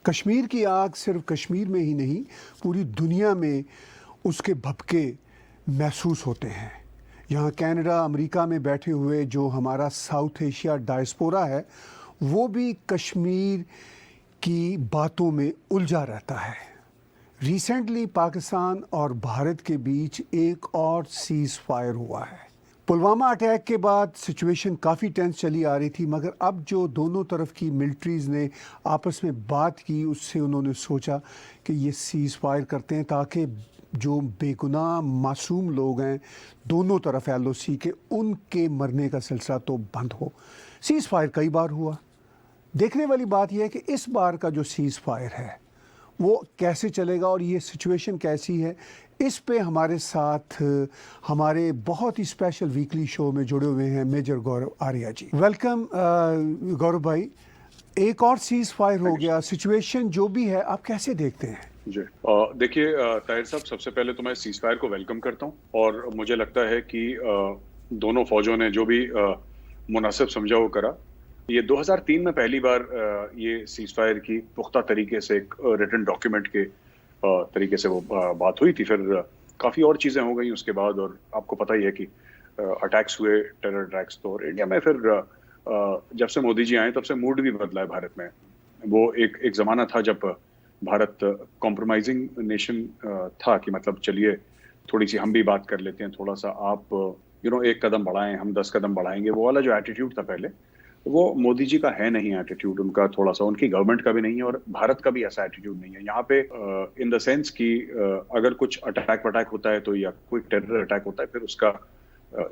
कश्मीर की आग सिर्फ कश्मीर में ही नहीं, पूरी दुनिया में उसके भभके महसूस होते हैं। यहाँ कनाडा, अमेरिका में बैठे हुए जो हमारा साउथ एशिया डायस्पोरा है, वो भी कश्मीर की बातों में उलझा रहता है। रिसेंटली पाकिस्तान और भारत के बीच एक और सीज़ फायर हुआ है। पुलवामा अटैक के बाद सिचुएशन काफ़ी टेंस चली आ रही थी, मगर अब जो दोनों तरफ की मिलिट्रीज़ ने आपस में बात की, उससे उन्होंने सोचा कि ये सीज़ फायर करते हैं ताकि जो बेगुनाह मासूम लोग हैं दोनों तरफ LOC के, उनके मरने का सिलसिला तो बंद हो। सीज़ फायर कई बार हुआ। देखने वाली बात यह है कि इस बार का जो सीज़ फायर है वो कैसे चलेगा और ये सिचुएशन कैसी है। इस पे हमारे साथ हमारे बहुत ही स्पेशल वीकली शो में जुड़े हुए हैं मेजर गौरव आर्या जी। वेलकम गौरव भाई। एक और सीज़ फायर हो गया, सिचुएशन जो भी है आप कैसे देखते हैं? जी देखिए ताहिर साहब, सबसे पहले तो मैं सीज़ फायर को वेलकम करता हूँ और मुझे लगता है कि दोनों फौजों ने जो भी मुनासिब समझा वो करा। ये 2003 में पहली बार ये सीज़ फायर की पुख्ता तरीके से एक रिटन डॉक्यूमेंट के तरीके से वो बात हुई थी। फिर काफ़ी और चीज़ें हो गई उसके बाद, और आपको पता ही है कि अटैक्स हुए, टेरर अटैक्स। तो और इंडिया में फिर जब से मोदी जी आए तब से मूड भी बदला है भारत में। वो एक ज़माना था जब भारत कॉम्प्रोमाइजिंग नेशन था कि मतलब चलिए थोड़ी सी हम भी बात कर लेते हैं, थोड़ा सा आप एक कदम बढ़ाएं, हम 10 कदम बढ़ाएंगे। वो वाला जो एटीट्यूड था पहले, वो मोदी जी का है नहीं एटीट्यूड। उनका थोड़ा सा, उनकी गवर्नमेंट का भी नहीं है और भारत का भी ऐसा एटीट्यूड नहीं है यहाँ पे। इन द सेंस कि अगर कुछ अटैक वटैक होता है तो, या कोई टेरर अटैक होता है, फिर उसका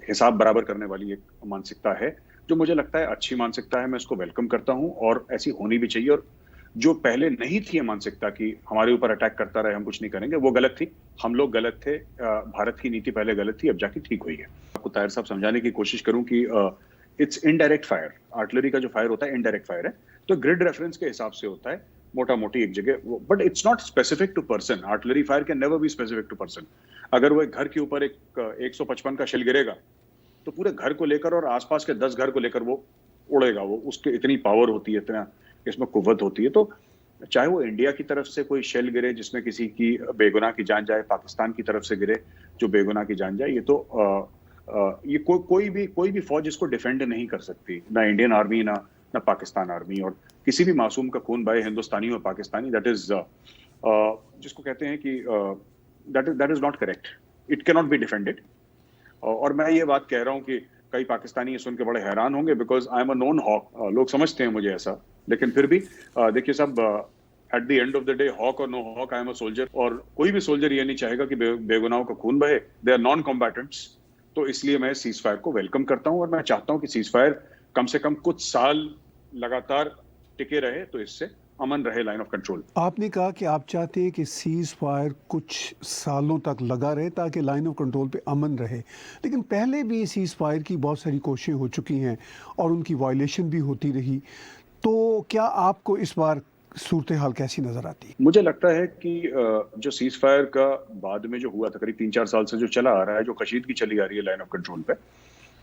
हिसाब बराबर करने वाली एक मानसिकता है जो मुझे लगता है अच्छी मानसिकता है। मैं इसको वेलकम करता हूँ और ऐसी होनी भी चाहिए। और जो पहले नहीं थी ये मानसिकता कि हमारे ऊपर अटैक करता रहे, हम कुछ नहीं करेंगे, वो गलत थी। हम लोग गलत थे, भारत की नीति पहले गलत थी, अब जाके ठीक हुई है। आपको ताहिर साहब समझाने की कोशिश करूं कि इट्स इनडायरेक्ट फायर। आर्टिलरी का जो फायर होता है इनडायरेक्ट फायर है, तो ग्रिड रेफरेंस के हिसाब से होता है, मोटा मोटी एक जगह, but it's not specific to person. Artillery fire can never be specific to person. अगर वो एक घर के ऊपर एक 155 का शेल गिरेगा तो पूरे घर को लेकर और आसपास के 10 घर को लेकर वो उड़ेगा। वो उसके इतनी पावर होती है, इतना इसमें कुव्वत होती है। तो चाहे वो इंडिया की तरफ से कोई शेल गिरे जिसमें किसी की बेगुनाह की जान जाए, पाकिस्तान की तरफ से गिरे जो बेगुनाह की जान जाए, ये तो ये कोई भी फौज इसको डिफेंड नहीं कर सकती, ना इंडियन आर्मी ना पाकिस्तान आर्मी। और किसी भी मासूम का खून बहे, हिंदुस्तानी और पाकिस्तानी, दैट इज जिसको कहते हैं कि that is not correct. It can not be defended. और मैं ये बात कह रहा हूँ कि कई पाकिस्तानी ये सुन के बड़े हैरान होंगे, because I am a known hawk. लोग समझते हैं मुझे ऐसा, लेकिन फिर भी देखिए सब, at the end of the day, hawk or no hawk, I am a soldier. और कोई भी सोल्जर ये नहीं चाहेगा कि बेगुनाहों का खून बहे। They are non combatants. तो इसलिए मैं सीज फायर को वेलकम करता हूँ और मैं चाहता हूँ कि सीज फायर कम से कम कुछ साल लगातार टिके रहे, तो इससे अमन रहे, लाइन ऑफ कंट्रोल। आपने कहा कि आप चाहते हैं कि सीज़ फायर कुछ सालों तक लगा रहे ताकि लाइन ऑफ कंट्रोल पे अमन रहे, लेकिन पहले भी सीज़ फायर की बहुत सारी कोशिशें हो चुकी हैं और उनकी वायलेशन भी होती रही। तो क्या आपको इस बार सूरत हाल कैसी नज़र आती है? मुझे लगता है कि जो सीज फायर का बाद में जो हुआ था, करीब 3-4 साल से जो चला आ रहा है, जो कशीदगी चली आ रही है लाइन ऑफ कंट्रोल पे,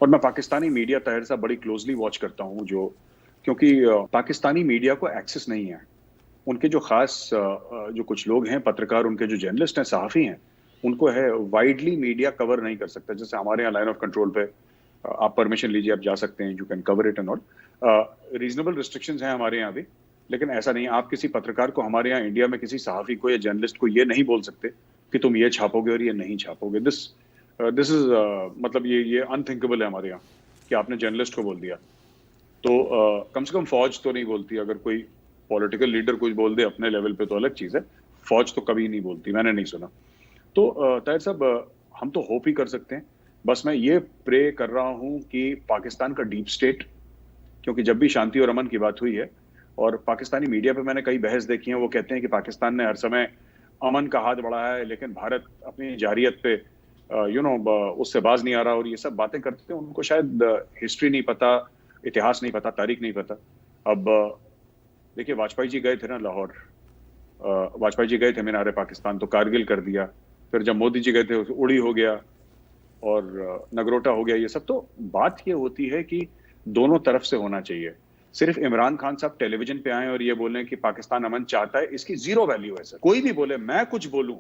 और मैं पाकिस्तानी मीडिया ताहिर साहब बड़ी क्लोजली वॉच करता हूँ, क्योंकि पाकिस्तानी मीडिया को एक्सेस नहीं है। उनके जो खास जो कुछ लोग हैं, पत्रकार, उनके जो जर्नलिस्ट हैं, सहाफ़ी हैं, उनको है वाइडली मीडिया कवर नहीं कर सकता। जैसे हमारे यहाँ लाइन ऑफ कंट्रोल पे आप परमिशन लीजिए, आप जा सकते हैं, you can cover it and all. Reasonable restrictions हैं हमारे यहाँ भी, लेकिन ऐसा नहीं है। आप किसी पत्रकार को हमारे यहाँ इंडिया में, किसी सहाफ़ी को या जर्नलिस्ट को ये नहीं बोल सकते कि तुम ये छापोगे और ये नहीं छापोगे। दिस इज मतलब ये अनथिंकेबल है हमारे यहाँ कि आपने जर्नलिस्ट को बोल दिया। तो कम से कम फौज तो नहीं बोलती। अगर कोई पॉलिटिकल लीडर कुछ बोल दे अपने लेवल पे तो अलग चीज़ है, फौज तो कभी नहीं बोलती, मैंने नहीं सुना। तो ताहिर साहब, हम तो होप ही कर सकते हैं। बस मैं ये प्रे कर रहा हूँ कि पाकिस्तान का डीप स्टेट, क्योंकि जब भी शांति और अमन की बात हुई है, और पाकिस्तानी मीडिया पे मैंने कई बहस देखी है, वो कहते हैं कि पाकिस्तान ने हर समय अमन का हाथ बढ़ाया है, लेकिन भारत अपनी जारियत पे उससे बाज नहीं आ रहा, और ये सब बातें करते हैं। उनको शायद हिस्ट्री नहीं पता, इतिहास नहीं पता, तारीख नहीं पता। अब देखिए, वाजपेयी जी गए थे ना लाहौर, वाजपेयी जी गए थे मीनार पाकिस्तान, तो कारगिल कर दिया। फिर जब मोदी जी गए थे, उड़ी हो गया और नगरोटा हो गया। ये सब तो बात ये होती है कि दोनों तरफ से होना चाहिए। सिर्फ इमरान खान साहब टेलीविजन पे आए और ये बोलें कि पाकिस्तान अमन चाहता है, इसकी जीरो वैल्यू है सर। कोई भी बोले, मैं कुछ बोलूं,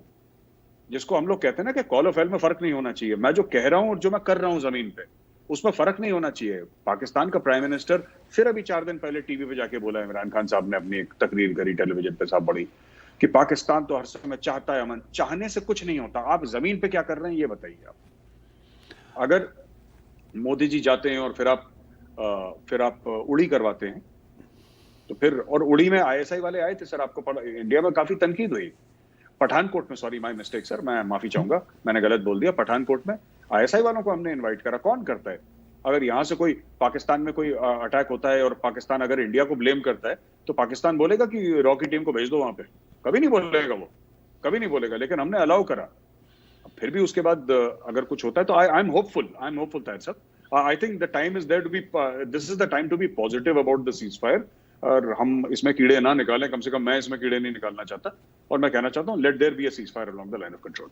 जिसको हम लोग कहते हैं ना कि कॉल ऑफ हेल में फर्क नहीं होना चाहिए, मैं जो कह रहा हूं और जो मैं कर रहा हूं जमीन पे, उसमें फर्क नहीं होना चाहिए। पाकिस्तान का प्राइम मिनिस्टर फिर अभी 4 दिन पहले टीवी पे जाके बोला, इमरान खान साहब ने अपनी एक तकरीर करी टेलीविजन पे, साहब बड़ी, कि पाकिस्तान तो हर समय चाहता है अमन। चाहने से कुछ नहीं होता, आप जमीन पे क्या कर रहे हैं ये बताइए। आप अगर मोदी जी जाते हैं और फिर आप उड़ी करवाते हैं, तो फिर, और उड़ी में आईएसआई वाले आए थे सर, आपको इंडिया में काफी तनकीद हुई पठानकोट में, सॉरी माय मिस्टेक सर, मैं माफी चाहूंगा, मैंने गलत बोल दिया। पठानकोट में आईएसआई वालों को हमने इनवाइट करा। कौन करता है? अगर यहां से कोई पाकिस्तान में कोई अटैक होता है और पाकिस्तान अगर इंडिया को ब्लेम करता है, तो पाकिस्तान बोलेगा कि रॉ की टीम को भेज दो वहां पे? कभी नहीं बोलेगा, वो कभी नहीं बोलेगा। लेकिन हमने अलाउ करा। फिर भी उसके बाद अगर कुछ होता है तो आई एम होपफुल ताहिर साहब। I think the time is there to be, this is the time to be positive about the cease fire. और हम इसमें कीड़े ना निकालें, कम से कम मैं इसमें कीड़े नहीं निकालना चाहता, और मैं कहना चाहता हूँ let there be a cease fire along the line of control.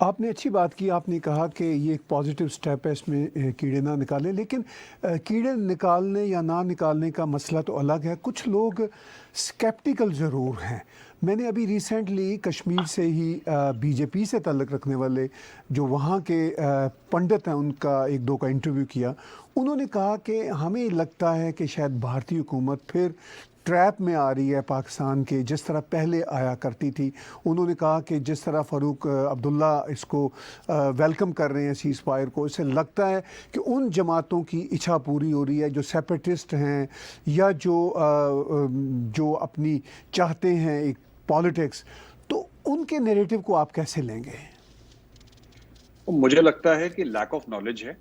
आपने अच्छी बात की, आपने कहा कि ये एक पॉजिटिव स्टेप है, इसमें कीड़े ना निकालें, लेकिन कीड़े निकालने या ना निकालने का मसला तो अलग है। कुछ लोग स्केप्टिकल ज़रूर हैं। मैंने अभी रिसेंटली कश्मीर से ही बीजेपी से ताल्लुक़ रखने वाले जो वहाँ के पंडित हैं, उनका एक दो का इंटरव्यू किया। उन्होंने कहा कि हमें लगता है कि शायद भारतीय हुकूमत फिर ट्रैप में आ रही है पाकिस्तान के, जिस तरह पहले आया करती थी। उन्होंने कहा कि जिस तरह फ़ारूक अब्दुल्ला इसको वेलकम कर रहे हैं सीज़ फायर को, इससे लगता है कि उन जमातों की इच्छा पूरी हो रही है जो सेपरेटिस्ट हैं या जो अपनी चाहते हैं एक पॉलिटिक्स। तो उनके नैरेटिव को आप कैसे लेंगे? मुझे लगता है कि लैक ऑफ नॉलेज है।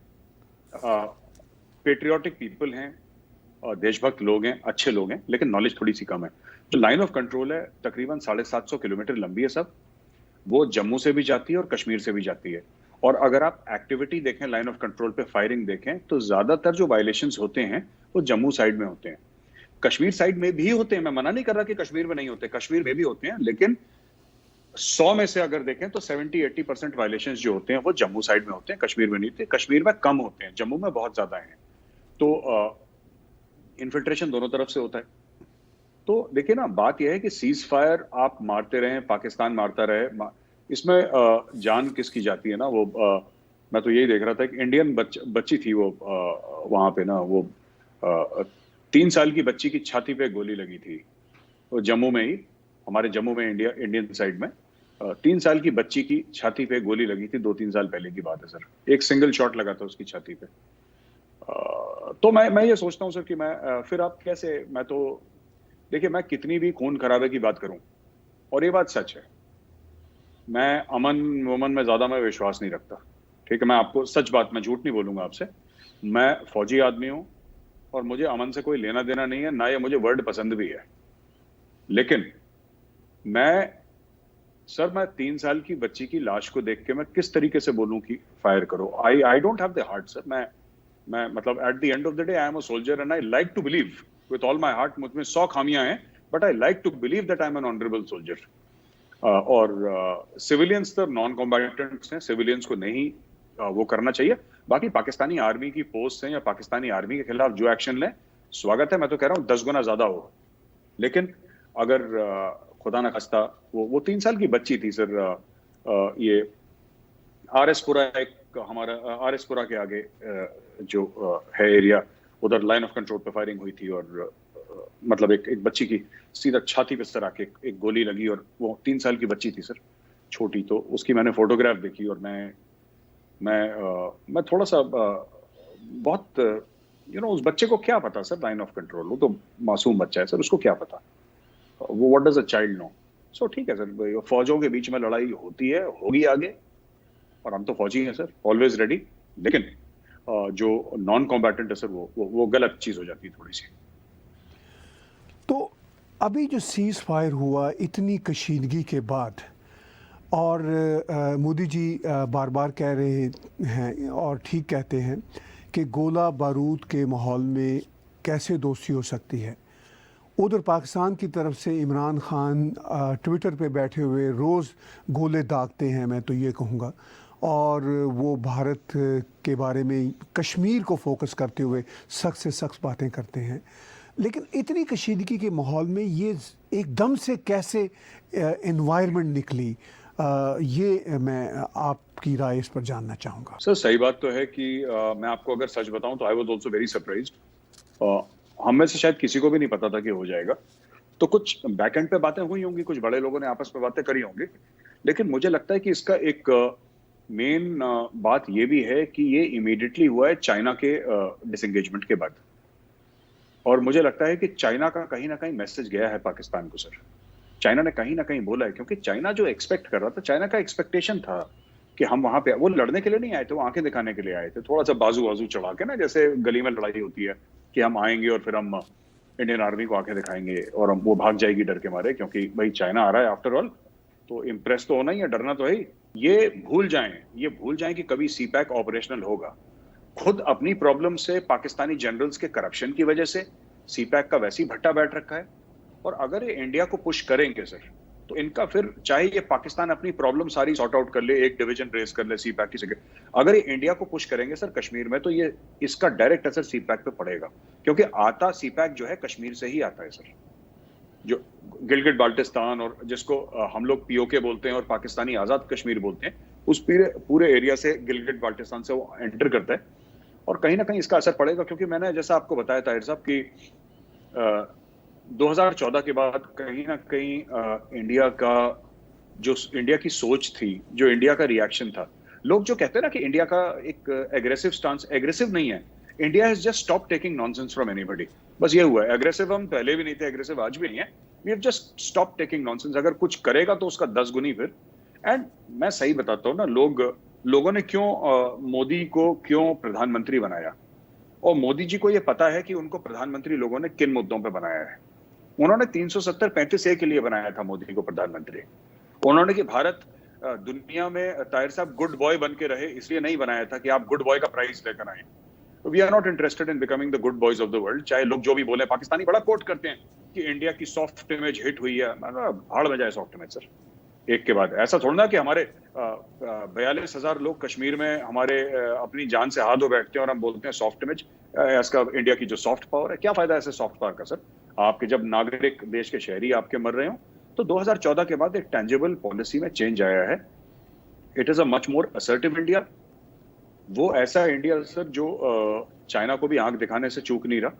पेट्रियाटिक पीपल हैं और देशभक्त लोग हैं, अच्छे लोग हैं, लेकिन नॉलेज थोड़ी सी कम है। जो लाइन ऑफ कंट्रोल है तकरीबन 750 किलोमीटर लंबी है सब, वो जम्मू से भी जाती है और कश्मीर से भी जाती है। और अगर आप एक्टिविटी देखें, लाइन ऑफ कंट्रोल पे फायरिंग देखें, तो ज्यादातर जो वायलेशंस होते हैं वो जम्मू साइड में होते हैं। कश्मीर साइड में भी होते हैं, मैं मना नहीं कर रहा कि कश्मीर में नहीं होते, कश्मीर में भी होते हैं, लेकिन 100 में से अगर देखें तो 70-80% वायलेशंस जो होते हैं वो जम्मू साइड में होते हैं, कश्मीर में नहीं होते। कश्मीर में कम होते हैं, जम्मू में बहुत ज्यादा हैं। तो इन्फिल्ट्रेशन दोनों तरफ से होता है। तो देखिए ना, बात यह है कि सीज फायर आप मारते रहें, पाकिस्तान मारता रहे, इसमें जान किसकी जाती है ना। वो मैं तो यही देख रहा था, एक इंडियन बच्ची थी वो वहां पे ना, वो 3 साल की बच्ची की छाती पे गोली लगी थी, वो जम्मू में ही, हमारे जम्मू में, इंडियन साइड में 3 साल की बच्ची की छाती पे गोली लगी थी। 2-3 साल पहले की बात है सर। एक सिंगल शॉट लगा था उसकी छाती पे। तो मैं ये सोचता हूं सर कि मैं फिर आप कैसे, मैं तो देखिए, मैं कितनी भी खून खराबे की बात करूं, और ये बात सच है, मैं अमन वमन में ज्यादा मैं विश्वास नहीं रखता। ठीक है, मैं आपको सच बात, मैं झूठ नहीं बोलूंगा आपसे। मैं फौजी आदमी हूं और मुझे अमन से कोई लेना देना नहीं है, ना ये मुझे वर्ड पसंद भी है। लेकिन मैं 3 साल की बच्ची की लाश को देख के मैं किस तरीके से बोलूं कि फायर करो? I don't have the heart sir. मैं मतलब at the end of the day I am a soldier and I like to believe with all my heart, मुझ में 100 खामियां हैं, but I like to believe that I am an honourable soldier. और civilians तो non combatants हैं, civilians को नहीं वो करना चाहिए। बाकी पाकिस्तानी आर्मी की पोस्ट हैं या पाकिस्तानी आर्मी के खिलाफ जो एक्शन लें, स्वागत है। मैं तो कह रहा हूँ 10 गुना ज्यादा हो। लेकिन अगर खुदा ना खास्ता वो 3 साल की बच्ची थी सर, ये आरएसपुरा, एक हमारा आरएसपुरा के आगे जो है एरिया, उधर लाइन ऑफ कंट्रोल पे फायरिंग हुई थी, और मतलब एक बच्ची की सीधा छाती पे सर आके एक गोली लगी, और वो 3 साल की बच्ची थी सर, छोटी। तो उसकी मैंने फोटोग्राफ देखी, और मैं थोड़ा सा बहुत उस बच्चे को क्या पता सर लाइन ऑफ कंट्रोल, वो तो मासूम बच्चा है सर, उसको क्या पता, वो what does a child know. So ठीक है सर, फौजों के बीच में लड़ाई होती है, होगी आगे, और हम तो फौजी हैं सर, ऑलवेज रेडी। लेकिन जो नॉन कॉम्बैटेंट है सर, वो गलत चीज हो जाती है थोड़ी सी। तो अभी जो सीज फायर हुआ इतनी कशीदगी के बाद, और मोदी जी बार बार कह रहे हैं और ठीक कहते हैं कि गोला बारूद के माहौल में कैसे दोस्ती हो सकती है। उधर पाकिस्तान की तरफ से इमरान खान ट्विटर पे बैठे हुए रोज़ गोले दागते हैं, मैं तो ये कहूँगा। और वो भारत के बारे में कश्मीर को फोकस करते हुए सख्त से सख्त बातें करते हैं। लेकिन इतनी कशीदगी के माहौल में ये एकदम से कैसे एनवायरनमेंट निकली, ये मैं आपकी राय इस पर जानना चाहूँगा। सर सही बात तो है कि मैं आपको अगर सच बताऊं तो I was also very surprised. हम में से शायद किसी को भी नहीं पता था कि हो जाएगा। तो कुछ बैक एंड पे बातें हुई होंगी, कुछ बड़े लोगों ने आपस में बातें करी होंगी, लेकिन मुझे लगता है कि इसका एक मेन बात ये भी है कि ये इमीडिएटली हुआ है चाइना के डिसएंगेजमेंट के बाद। और मुझे लगता है कि चाइना का कहीं ना कहीं मैसेज गया है पाकिस्तान को सर। चाइना ने कहीं ना कहीं बोला है, क्योंकि चाइना जो एक्सपेक्ट कर रहा था, चाइना का एक्सपेक्टेशन था कि हम वहां पे, वो लड़ने के लिए नहीं आए थे, वो आंखें दिखाने के लिए आए थे, थोड़ा सा बाजू बाजू चढ़ा के ना, जैसे गली में लड़ाई होती है कि हम आएंगे और फिर हम इंडियन आर्मी को आंखें दिखाएंगे और हम वो भाग जाएगी डर के मारे, क्योंकि भाई चाइना आ रहा है आफ्टर ऑल, तो इम्प्रेस तो होना ही है, डरना तो है ही। ये भूल जाएं कि कभी सीपैक ऑपरेशनल होगा। खुद अपनी प्रॉब्लम से, पाकिस्तानी जनरल्स के करप्शन की वजह से सीपैक का वैसे ही भट्टा बैठ रखा है। और अगर ये इंडिया को पुश करेंगे सर, तो इनका फिर चाहे ये पाकिस्तान अपनी प्रॉब्लम सारी सॉर्ट आउट कर ले, एक डिवीजन रेस कर ले सीपैक की जगह, अगर ये इंडिया को पुश करेंगे सर कश्मीर में, तो ये इसका डायरेक्ट असर सीपैक पे पड़ेगा, क्योंकि आता सीपैक जो है कश्मीर से ही आता है सर। जो गिलगिट बाल्टिस्तान और जिसको हम लोग पीओके बोलते हैं और पाकिस्तानी आजाद कश्मीर बोलते हैं, उस पूरे एरिया से, गिलगिट बाल्टिस्तान से वो एंटर करता है। और कहीं ना कहीं इसका असर पड़ेगा, क्योंकि मैंने जैसा आपको बताया ताहिर साहब कि 2014 के बाद कहीं ना कहीं इंडिया की सोच थी, जो इंडिया का रिएक्शन था, लोग जो कहते हैं ना कि इंडिया का एक एग्रेसिव स्टांस, एग्रेसिव नहीं है, India has just stop taking nonsense from anybody. बस ये हुआ है, एग्रेसिव हम पहले भी नहीं थे, एग्रेसिव आज भी नहीं है, we have just stop taking nonsense. अगर कुछ करेगा तो उसका 10 गुनी फिर। एंड मैं सही बताता हूँ ना, लोगों ने मोदी को क्यों प्रधानमंत्री बनाया, और मोदी जी को ये पता है कि उनको प्रधानमंत्री लोगों ने किन मुद्दों पे बनाया है। उन्होंने 370-35 के लिए बनाया था मोदी को प्रधानमंत्री। उन्होंने कि भारत दुनिया में ताहिर साहब गुड बॉय बन के रहे, इसलिए नहीं बनाया था कि आप गुड बॉय का प्राइज लेकर आए। We are not interested in becoming the good boys of the world. चाहे लोग जो भी बोले, पाकिस्तानी बड़ा कोट करते हैं कि इंडिया की सॉफ्ट इमेज हिट हुई है। भाड़ में जाए सॉफ्ट इमेज सर, एक के बाद ऐसा थोड़ा कि हमारे 42,000 लोग कश्मीर में हमारे अपनी जान से हाथ धो बैठते हैं और हम बोलते हैं सॉफ्ट इमेज। इसका इंडिया की जो सॉफ्ट पावर है, क्या फायदा है ऐसे सॉफ्ट पावर का सर? आपके जब नागरिक, देश के शहरी आपके मर रहे हो, तो 2014 के बाद एक टेंजिबल पॉलिसी में चेंज आया है। It is a much more assertive India. वो ऐसा इंडिया सर जो चाइना को भी आंख दिखाने से चूक नहीं रहा।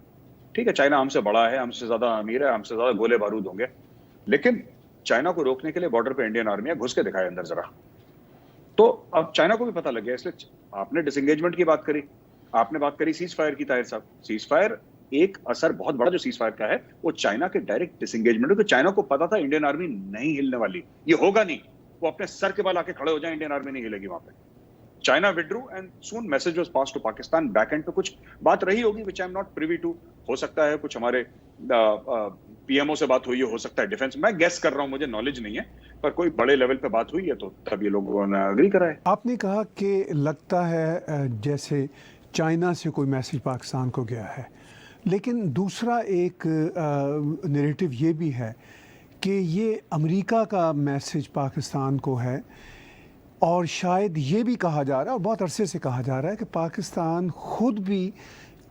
ठीक है, चाइना हमसे बड़ा है, हमसे ज्यादा अमीर है, हमसे ज्यादा गोले बारूद होंगे, लेकिन चाइना को रोकने के लिए बॉर्डर पे इंडियन आर्मी है, घुस के दिखाए अंदर जरा। तो अब चाइना को भी पता लग गया। इसलिए आपने डिसएंगेजमेंट की बात करी, आपने बात करी सीज फायर की ताहिर साहब। सीज फायर एक असर बहुत बड़ा जो सीज फायर का है, वो चाइना के डायरेक्ट डिसएंगेजमेंट, क्योंकि चाइना को पता था इंडियन आर्मी नहीं हिलने वाली, ये होगा नहीं, वो अपने सर के बल आके खड़े हो जाए, इंडियन आर्मी नहीं हिलेगी वहां पे। China withdrew and soon message was pass to Pakistan. Back end पे कुछ बात रही होगी which I am not privy to. हो सकता है कुछ हमारे पीएमओ से बात हुई है, हो सकता है डिफेंस, मैं गेस कर रहा हूं, मुझे नॉलेज नहीं है, पर कोई बड़े लेवल पे बात हुई है, तो तब ये लोगों ने एग्री करा है। आपने कहा कि लगता है जैसे चाइना से कोई मैसेज पाकिस्तान को गया है, लेकिन दूसरा एक नैरेटिव ये भी है कि ये अमेरिका का मैसेज पाकिस्तान को है, और शायद ये भी कहा जा रहा है, और बहुत अरसे से कहा जा रहा है, कि पाकिस्तान खुद भी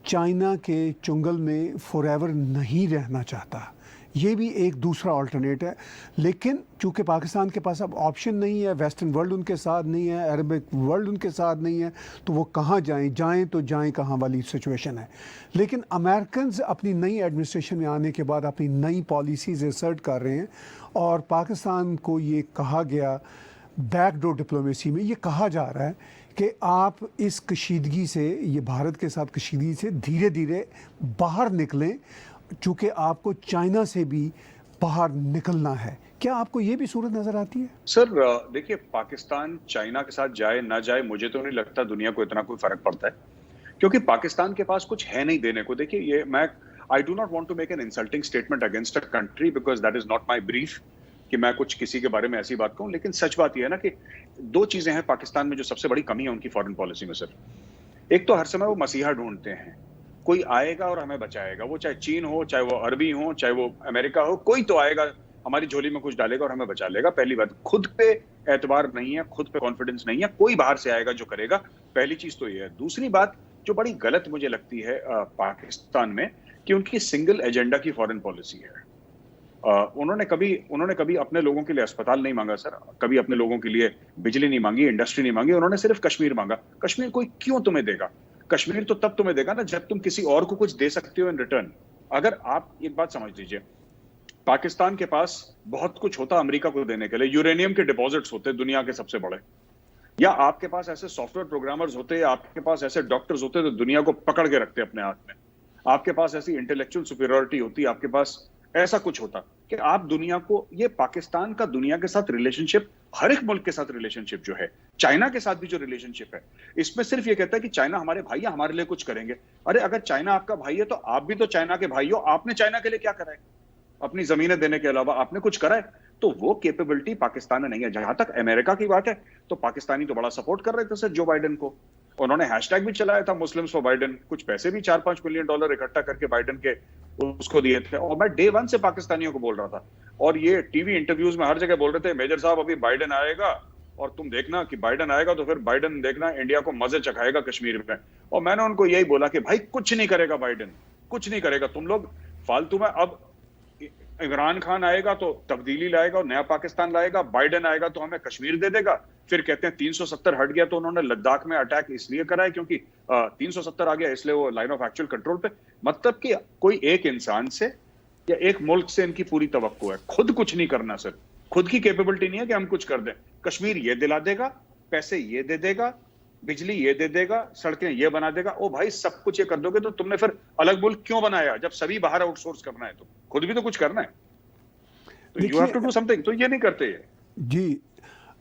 चाइना के चुंगल में फॉरएवर नहीं रहना चाहता। ये भी एक दूसरा ऑल्टरनेट है। लेकिन चूँकि पाकिस्तान के पास अब ऑप्शन नहीं है, वेस्टर्न वर्ल्ड उनके साथ नहीं है, अरबिक वर्ल्ड उनके साथ नहीं है, तो वो कहाँ जाएं तो जाएं कहाँ वाली सिचुएशन है। लेकिन अमेरिकन अपनी नई एडमिनिस्ट्रेशन में आने के बाद अपनी नई पॉलिसीज़ असर्ट कर रहे हैं, और पाकिस्तान को ये कहा गया, बैकडोर डिप्लोमेसी में ये कहा जा रहा है कि आप इस कशीदगी से, ये भारत के साथ कशीदगी से धीरे धीरे बाहर निकलें, चूँकि आपको चाइना से भी बाहर निकलना है। क्या आपको ये भी सूरत नज़र आती है? सर देखिए, पाकिस्तान चाइना के साथ जाए ना जाए, मुझे तो नहीं लगता दुनिया को इतना कोई फर्क पड़ता है, क्योंकि पाकिस्तान के पास कुछ है नहीं देने को। देखिए, ये मैं I do not want to make an insulting statement against a country, because that is not my brief कि मैं कुछ किसी के बारे में ऐसी बात कहूं। लेकिन सच बात यह है ना कि दो चीजें हैं पाकिस्तान में जो सबसे बड़ी कमी है उनकी फॉरेन पॉलिसी में सर। एक तो हर समय वो मसीहा ढूंढते हैं, कोई आएगा और हमें बचाएगा, वो चाहे चीन हो, चाहे वो अरबी हो, चाहे वो अमेरिका हो, कोई तो आएगा हमारी झोली में कुछ डालेगा और हमें बचा लेगा। पहली बात, खुद पे एतबार नहीं है, खुद पे कॉन्फिडेंस नहीं है, कोई बाहर से आएगा जो करेगा। पहली चीज तो ये है। दूसरी बात जो बड़ी गलत मुझे लगती है पाकिस्तान में, कि उनकी सिंगल एजेंडा की फॉरेन पॉलिसी है। उन्होंने कभी अपने लोगों के लिए अस्पताल नहीं मांगा सर, कभी अपने लोगों के लिए बिजली नहीं मांगी, इंडस्ट्री नहीं मांगी, उन्होंने सिर्फ कश्मीर मांगा। कश्मीर कोई क्यों तुम्हें देगा? कश्मीर तो तब तुम्हें देगा ना जब तुम किसी और को कुछ दे सकते हो इन रिटर्न। अगर आप एक बात समझ लीजिए, पाकिस्तान के पास बहुत कुछ होता अमेरिका को देने के लिए, यूरेनियम के डिपॉजिट्स होते दुनिया के सबसे बड़े, या आपके पास ऐसे सॉफ्टवेयर प्रोग्रामर्स होते, या आपके पास ऐसे डॉक्टर्स होते तो दुनिया को पकड़ के रखते अपने हाथ में, आपके पास ऐसी इंटेलेक्चुअल सुपीरियरिटी होती, आपके पास ऐसा कुछ होता कि आप दुनिया को, ये पाकिस्तान का दुनिया के साथ रिलेशनशिप, हर एक मुल्क के साथ रिलेशनशिप जो है, चाइना के साथ भी जो रिलेशनशिप है, इसमें सिर्फ ये कहता है कि चाइना हमारे भाई है, हमारे लिए कुछ करेंगे। अरे अगर चाइना आपका भाई है तो आप भी तो चाइना के भाई हो। आपने चाइना के लिए क्या करा है? अपनी जमीनें देने के अलावा आपने कुछ करा है? तो वो कैपेबिलिटी पाकिस्तान में नहीं है। जहां तक अमेरिका की बात है तो पाकिस्तानी तो बड़ा सपोर्ट कर रहे थे सर जो बाइडेन को। उन्होंने हैशटैग भी चलाया था मुस्लिम्स फॉर बाइडेन, कुछ पैसे भी $4-5 मिलियन इकट्ठा करके बाइडेन के उसको दिए थे। और मैं डे 1 से पाकिस्तानियों को बोल रहा था, और ये टीवी इंटरव्यूज में हर जगह बोल रहे थे, मेजर साहब अभी बाइडेन आएगा और तुम देखना कि बाइडेन आएगा तो फिर बाइडेन देखना इंडिया को मजे चखाएगा कश्मीर में। और मैंने उनको यही बोला कि भाई कुछ नहीं करेगा बाइडेन, कुछ नहीं करेगा। तुम लोग फालतू में, अब इमरान खान आएगा तो तब्दीली लाएगा और नया पाकिस्तान लाएगा, बाइडेन आएगा तो हमें कश्मीर दे देगा। फिर कहते हैं 370 हट गया तो उन्होंने लद्दाख में अटैक इसलिए करा है क्योंकि 370 आ गया इसलिए वो लाइन ऑफ एक्चुअल कंट्रोल पे। मतलब कि कोई एक इंसान से या एक मुल्क से इनकी पूरी तवक्को है, खुद कुछ नहीं करना सर। खुद की कैपेबिलिटी नहीं है कि हम कुछ कर दें। कश्मीर ये दिला देगा, पैसे ये दे देगा, बिजली ये दे देगा, सड़कें ये बना देगा। ओ भाई सब कुछ ये कर दोगे तो तुमने फिर अलग मुल्क क्यों बनाया जब सभी बाहर आउटसोर्स करना है? तो खुद भी तो कुछ करना है, तो you have to do something. तो ये नहीं करते ये जी।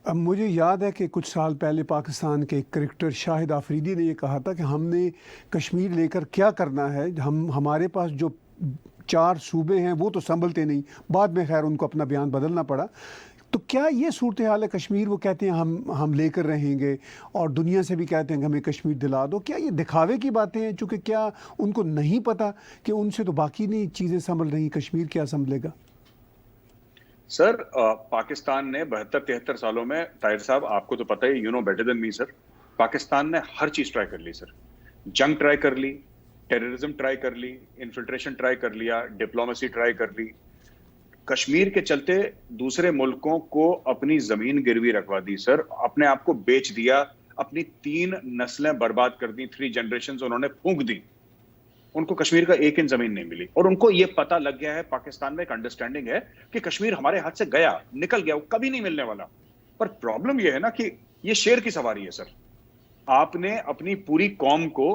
अब मुझे याद है कि कुछ साल पहले पाकिस्तान के क्रिकेटर शाहिद आफरीदी ने ये कहा था कि हमने कश्मीर लेकर क्या करना है, हमारे पास जो 4 सूबे हैं वो तो संभलते नहीं। बाद में खैर उनको अपना बयान बदलना पड़ा। तो क्या ये सूरत हाल है कश्मीर? वो कहते हैं हम लेकर रहेंगे और दुनिया से भी कहते हैं कि हमें कश्मीर दिला दो। क्या ये दिखावे की बातें हैं? चूँकि क्या उनको नहीं पता कि उनसे तो बाकी नहीं चीज़ें संभल रही, कश्मीर क्या संभलेगा? सर पाकिस्तान ने 72-73 सालों में, ताहिर साहब आपको तो पता ही, you know better than me sir, Pakistan ने हर चीज ट्राई कर ली सर। जंग ट्राई कर ली, टेररिज्म ट्राई कर ली, इन्फिल्ट्रेशन ट्राई कर लिया, डिप्लोमेसी ट्राई कर ली। कश्मीर के चलते दूसरे मुल्कों को अपनी जमीन गिरवी रखवा दी सर, अपने आप को बेच दिया, अपनी 3 नस्लें बर्बाद कर दी, 3 जनरेशन उन्होंने फूंक दी। उनको कश्मीर का 1 इंच जमीन नहीं मिली और उनको ये पता लग गया है, पाकिस्तान में एक अंडरस्टैंडिंग है कि कश्मीर हमारे हाथ से गया, निकल गया, वो कभी नहीं मिलने वाला। पर प्रॉब्लम ये है ना कि ये शेर की सवारी है सर। आपने अपनी पूरी कौम को